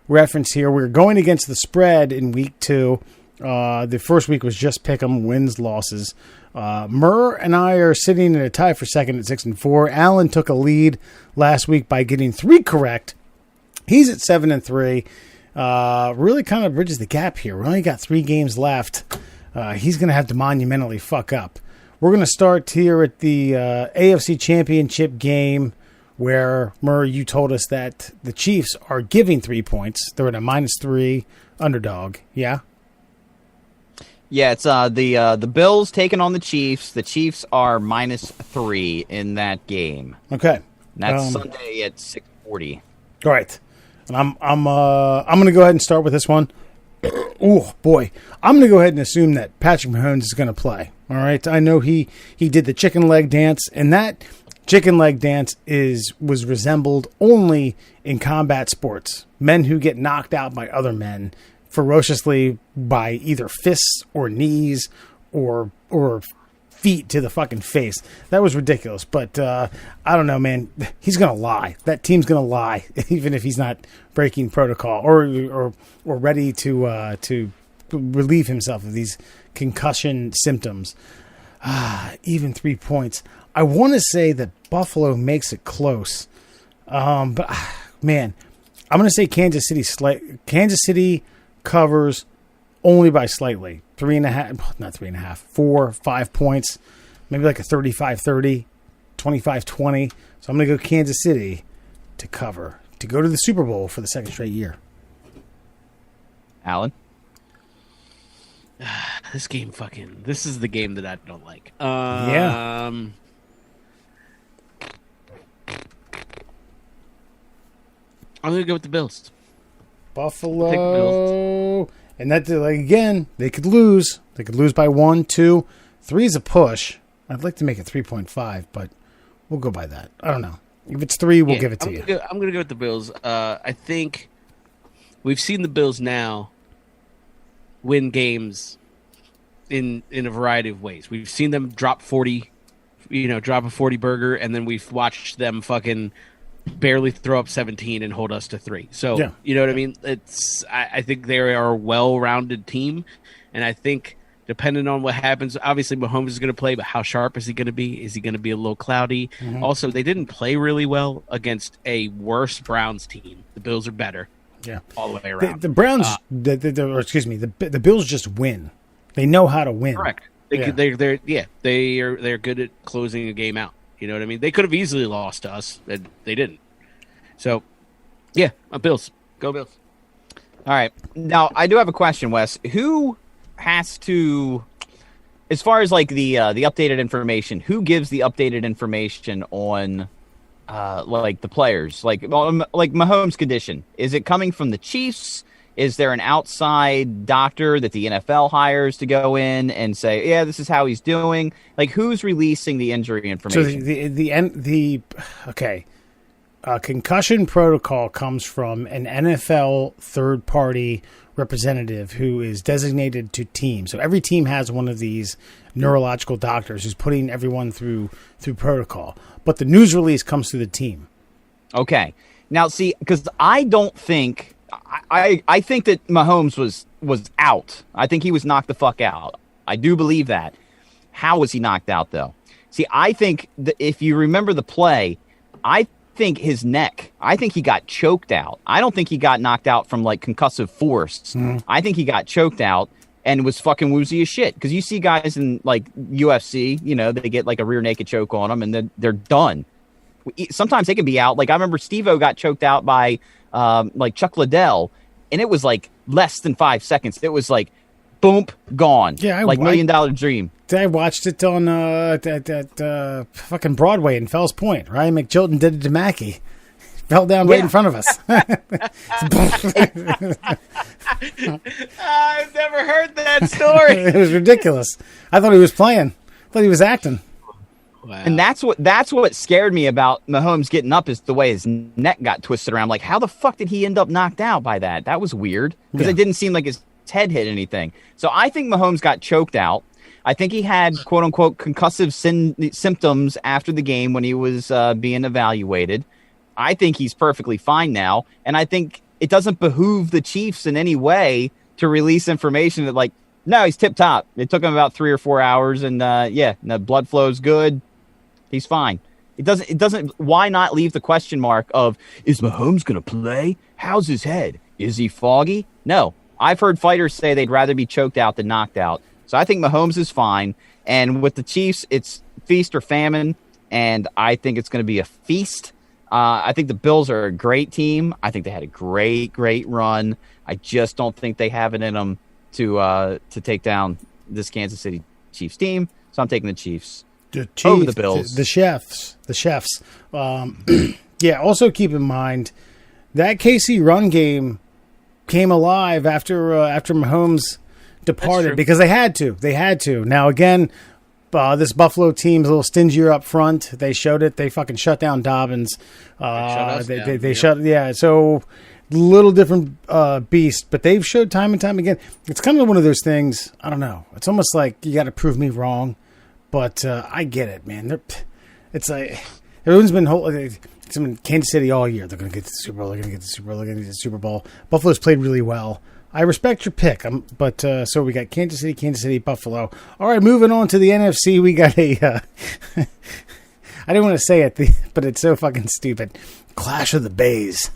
reference here, we're going against the spread in week 2. The first week was just pick'em, wins, losses. Murr and I are sitting in a tie for second at 6-4. Alan took a lead last week by getting 3 correct. He's at 7-3. Really kind of bridges the gap here. We only got 3 games left. He's going to have to monumentally fuck up. We're going to start here at the AFC Championship game where, Murr, you told us that the Chiefs are giving 3 points. They're at a -3 underdog. Yeah? Yeah, it's the Bills taking on the Chiefs. The Chiefs are -3 in that game. Okay. And that's Sunday at 6:40. All right. And I'm going to go ahead and start with this one. Oh, boy. I'm going to go ahead and assume that Patrick Mahomes is going to play. All right. I know he did the chicken leg dance, and that chicken leg dance was resembled only in combat sports. Men who get knocked out by other men ferociously by either fists or knees or feet to the fucking face. That was ridiculous. But I don't know, man. He's gonna lie. That team's gonna lie, even if he's not breaking protocol or ready to relieve himself of these concussion symptoms. Even 3 points. I want to say that Buffalo makes it close, but man, I'm gonna say Kansas City covers only by slightly. 3.5, not 3.5, 4, 5 points, maybe like a 35-30, 25-20. So I'm going to go Kansas City to cover, to go to the Super Bowl for the second straight year. Alan? This is the game that I don't like. Yeah. I'm going to go with the Bills. Buffalo, and that, like, again, they could lose. They could lose by 1, 2, 3 is a push. I'd like to make it 3.5, but we'll go by that. I don't know. If it's 3, we'll give it to you. I'm going to go with the Bills. I think we've seen the Bills now win games in a variety of ways. We've seen them drop 40, drop a 40 burger, and then we've watched them fucking barely throw up 17 and hold us to 3. So, Yeah. you know what I mean? I think they are a well-rounded team, and I think depending on what happens, obviously Mahomes is going to play, but how sharp is he going to be? Is he going to be a little cloudy? Mm-hmm. Also, they didn't play really well against a worse Browns team. The Bills are better. Yeah, all the way around. The Browns, the Bills just win. They know how to win. Correct. Yeah. They're good at closing a game out. You know what I mean? They could have easily lost to us, and they didn't. So, yeah, Bills. Go Bills. All right. Now, I do have a question, Wes. Who has to, as far as like the updated information, who gives the updated information on like the players, like Mahomes' condition? Is it coming from the Chiefs? Is there an outside doctor that the NFL hires to go in and say, yeah, this is how he's doing? Like, who's releasing the injury information? So concussion protocol comes from an NFL third-party representative who is designated to team. So every team has one of these neurological doctors who's putting everyone through protocol. But the news release comes through the team. Okay. Now, see, because I don't think I think that Mahomes was out. I think he was knocked the fuck out. I do believe that. How was he knocked out, though? See, I think that if you remember the play, I think his neck, I think he got choked out. I don't think he got knocked out from like concussive force. I think he got choked out and was fucking woozy as shit. Because you see guys in like UFC, you know, they get like a rear naked choke on them and then they're done. Sometimes they can be out. Like I remember Steve-O got choked out by like Chuck Liddell, and it was like less than 5 seconds. It was like, boom, gone. Yeah, like $1 Million Dream. I watched it on that fucking Broadway in Fells Point. Ryan McChilton did it to Mackie. Fell down right in front of us. I've never heard that story. It was ridiculous. I thought he was playing. I thought he was acting. Wow. And that's what scared me about Mahomes getting up is the way his neck got twisted around. Like, how the fuck did he end up knocked out by that? That was weird because it didn't seem like his head hit anything. So I think Mahomes got choked out. I think he had quote unquote concussive symptoms after the game when he was being evaluated. I think he's perfectly fine now, and I think it doesn't behoove the Chiefs in any way to release information that like, no, he's tip top. It took him about 3 or 4 hours, and the blood flow's good. He's fine. It doesn't. Why not leave the question mark of, is Mahomes going to play? How's his head? Is he foggy? No. I've heard fighters say they'd rather be choked out than knocked out. So I think Mahomes is fine. And with the Chiefs, it's feast or famine. And I think it's going to be a feast. I think the Bills are a great team. I think they had a great run. I just don't think they have it in them to take down this Kansas City Chiefs team. So I'm taking the Chiefs. Over the Bills. The chefs. Yeah, also keep in mind that KC run game came alive after Mahomes departed because they had to. Now, again, this Buffalo team's a little stingier up front. They showed it. They fucking shut down Dobbins. They shut. So little different beast, but they've showed time and time again. It's kind of one of those things. I don't know. It's almost like you got to prove me wrong. But I get it, man. It's like everyone's been it's been Kansas City all year. They're going to get to the Super Bowl. They're going to get to the Super Bowl. They're going to get to the Super Bowl. Buffalo's played really well. I respect your pick. But so we got Kansas City, Buffalo. All right, moving on to the NFC. We got a. I didn't want to say it, but it's so fucking stupid. Clash of the Bays.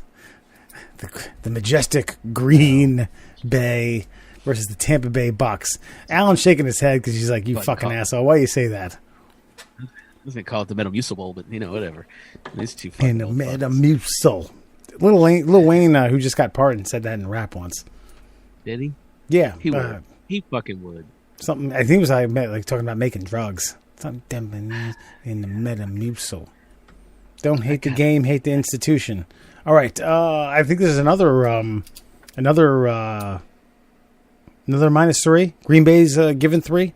The majestic Green Bay versus the Tampa Bay Bucks. Alan's shaking his head because he's like, you fucking asshole. Why do you say that? I was going to call it the Metamucil, but, whatever. It's too funny. And the Metamucil. Lil Wayne, who just got pardoned, said that in rap once. Did he? Yeah. He would. He fucking would. Something, I think it was like talking about making drugs. Something in the Metamucil. Don't hate the game, hate the institution. All right. I think this is another -3. Green Bay's given 3.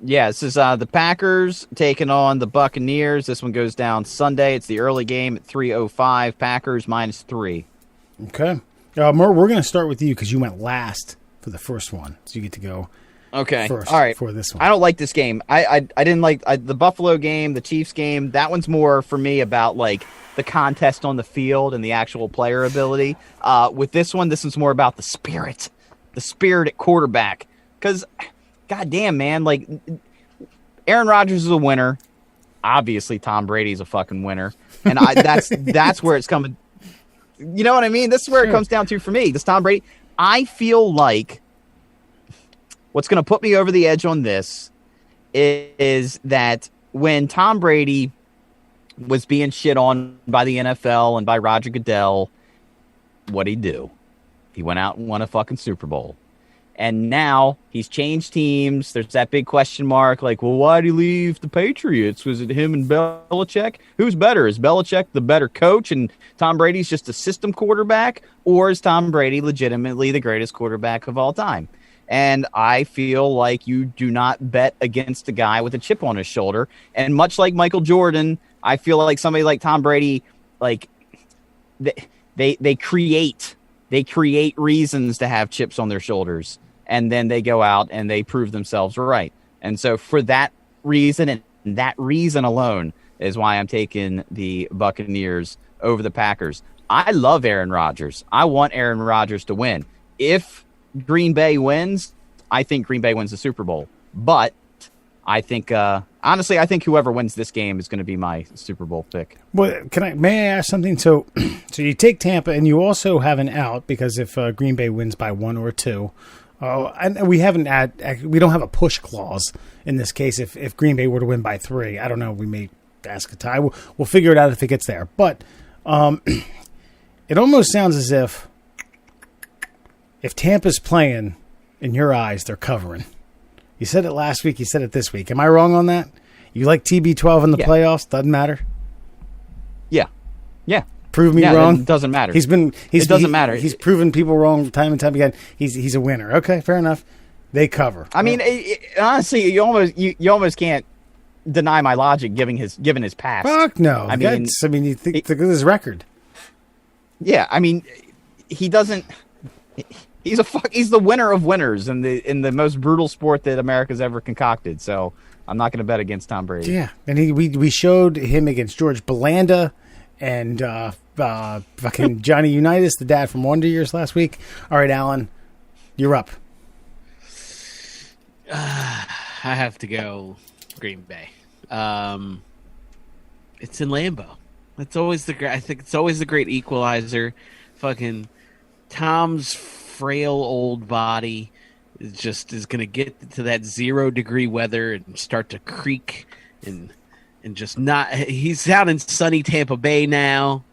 Yeah, this is the Packers taking on the Buccaneers. This one goes down Sunday. It's the early game at 3:05. Packers -3. Okay. Murr, we're going to start with you because you went last for the first one. So you get to go. Okay. first All right. for this one. I don't like this game. I didn't like the Buffalo game, the Chiefs game. That one's more for me about like the contest on the field and the actual player ability. With this one's more about the spirit at quarterback. Because, goddamn, man, like Aaron Rodgers is a winner. Obviously, Tom Brady's a fucking winner, and that's where it's coming. You know what I mean? This is where it comes down to for me. This Tom Brady. I feel like what's going to put me over the edge on this is that when Tom Brady was being shit on by the NFL and by Roger Goodell, what'd he do? He went out and won a fucking Super Bowl. And now he's changed teams. There's that big question mark, like, well, why'd he leave the Patriots? Was it him and Belichick? Who's better? Is Belichick the better coach and Tom Brady's just a system quarterback? Or is Tom Brady legitimately the greatest quarterback of all time? And I feel like you do not bet against a guy with a chip on his shoulder. And much like Michael Jordan, I feel like somebody like Tom Brady, like they create reasons to have chips on their shoulders. And then they go out and they prove themselves right. And so for that reason and that reason alone is why I'm taking the Buccaneers over the Packers. I love Aaron Rodgers. I want Aaron Rodgers to win. If Green Bay wins, I think Green Bay wins the Super Bowl. But I think, honestly, I think whoever wins this game is going to be my Super Bowl pick. Well, may I ask something? So you take Tampa, and you also have an out because if Green Bay wins by 1 or 2, and we don't have a push clause in this case. If Green Bay were to win by 3, I don't know. We may ask a tie. We'll figure it out if it gets there. But it almost sounds as if Tampa's playing, in your eyes, they're covering. You said it last week. You said it this week. Am I wrong on that? You like TB12 in the playoffs? Doesn't matter? Yeah. Prove me wrong. It doesn't matter. It doesn't matter. He's proven people wrong time and time again. He's a winner. Okay, fair enough. They cover. I mean, honestly, you almost can't deny my logic given his past. Fuck no. I mean, you think of his record. Yeah, I mean, he doesn't. He's the winner of winners in the most brutal sport that America's ever concocted. So I'm not going to bet against Tom Brady. Yeah, and we showed him against George Belanda and fucking Johnny Unitas, the dad from Wonder Years last week. All right, Alan, you're up. I have to go Green Bay. It's in Lambeau. It's always I think it's always the great equalizer. Fucking Tom's frail old body is going to get to that 0-degree weather and start to creak and just not. He's out in sunny Tampa Bay now.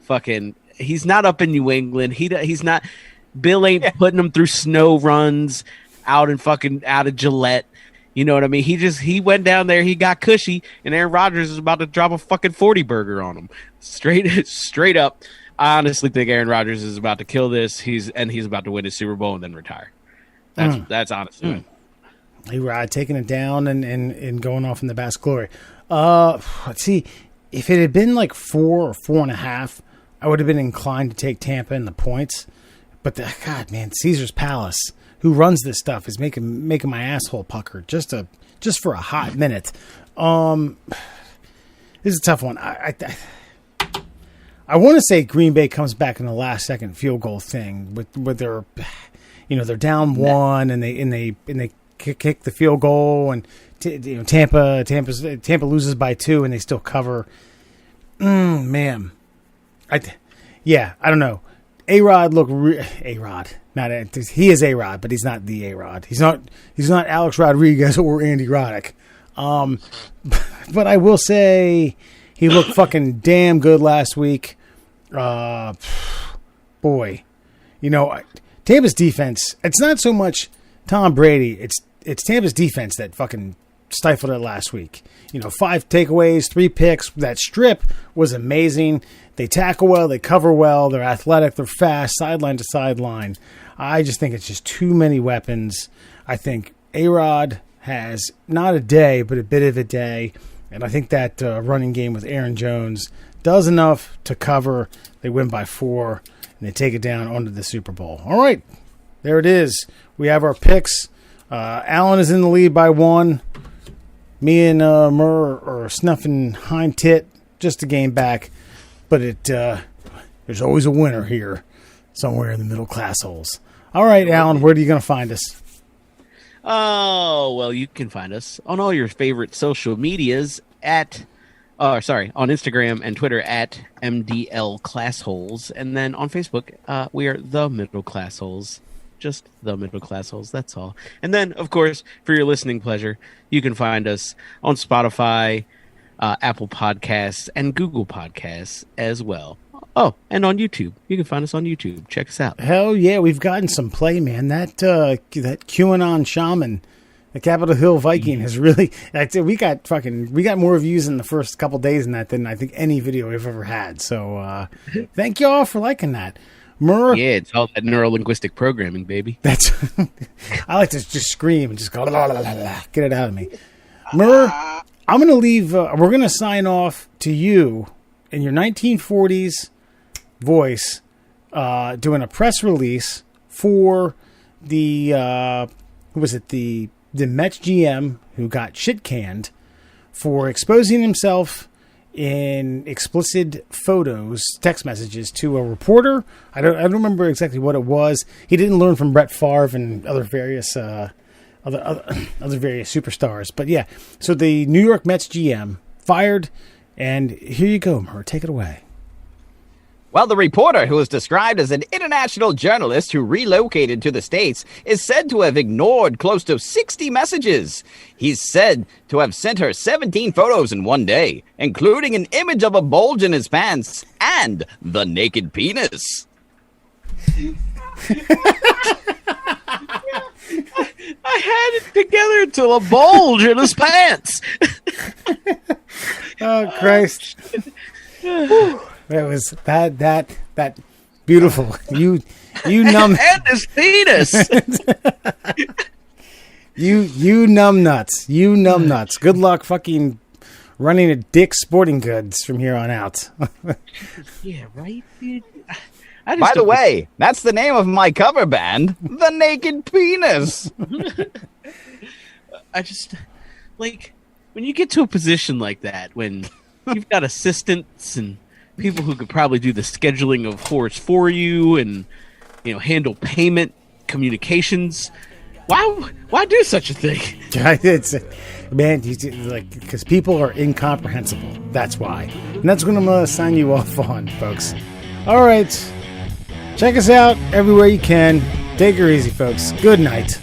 Fucking, he's not up in New England. He's not. Bill ain't putting him through snow runs out of Gillette. You know what I mean? He went down there. He got cushy, and Aaron Rodgers is about to drop a fucking 40 burger on him. Straight up. I honestly think Aaron Rodgers is about to kill this. He's about to win his Super Bowl and then retire. That's honestly. Erod taking it down and going off in the best glory. Let's see. If it had been like 4 or 4.5, I would have been inclined to take Tampa in the points. But God, man, Caesar's Palace, who runs this stuff, is making my asshole pucker just for a hot minute. This is a tough one. I want to say Green Bay comes back in the last second field goal thing with their, they're down 1 and they kick the field goal and Tampa loses by 2 and they still cover. Man, I don't know. A-Rod he is A-Rod, but he's not the A-Rod. He's not Alex Rodriguez or Andy Roddick. But I will say he looked fucking damn good last week. Boy, Tampa's defense. It's not so much Tom Brady. It's Tampa's defense that fucking stifled it last week. 5 takeaways, 3 picks. That strip was amazing. They tackle well, they cover well, they're athletic, they're fast, sideline to sideline. I just think it's just too many weapons. I think A-Rod has not a day, but a bit of a day. And I think that running game with Aaron Jones does enough to cover. They win by 4, and they take it down onto the Super Bowl. All right, there it is. We have our picks. Alan is in the lead by 1. Me and Murr are snuffing hind tit just to gain back. But there's always a winner here, somewhere in the middle class holes. All right, Alan, where are you going to find us? Oh, well, you can find us on all your favorite social medias on Instagram and Twitter at MDL Classholes. And then on Facebook, we are The Middle Class Holes. Just The Middle Class Holes, that's all. And then, of course, for your listening pleasure, you can find us on Spotify, Apple Podcasts, and Google Podcasts as well. Oh, and on YouTube. You can find us on YouTube. Check us out. Hell yeah, we've gotten some play, man. That QAnon shaman, the Capitol Hill Viking, has really. We got more views in the first couple days in that than I think any video we've ever had. So thank you all for liking that. Murr, yeah, it's all that neuro-linguistic programming, baby. That's. I like to just scream and just go la, la, la, la, get it out of me. Murr, I'm going to leave. We're going to sign off to you in your 1940s voice, doing a press release for the the Mets GM who got shit canned for exposing himself in explicit photos, text messages to a reporter. I don't remember exactly what it was. He didn't learn from Brett Favre and other various other various superstars. But yeah, so the New York Mets GM fired, and here you go, Murr, take it away. Well, the reporter, who is described as an international journalist who relocated to the States, is said to have ignored close to 60 messages. He's said to have sent her 17 photos in one day, including an image of a bulge in his pants and the naked penis. I had it together until a bulge in his pants. Oh, Christ. That was that beautiful. You numb and his penis. you numb nuts. You numb nuts. Good luck fucking running a Dick's Sporting Goods from here on out. Yeah, right, dude. By the way, that's the name of my cover band, The Naked Penis. I just like when you get to a position like that, when you've got assistants and people who could probably do the scheduling of whores for you and, you know, handle payment, communications. Why do such a thing? It's, man, because people are incomprehensible. That's why. And that's what I'm going to sign you off on, folks. All right. Check us out everywhere you can. Take her easy, folks. Good night.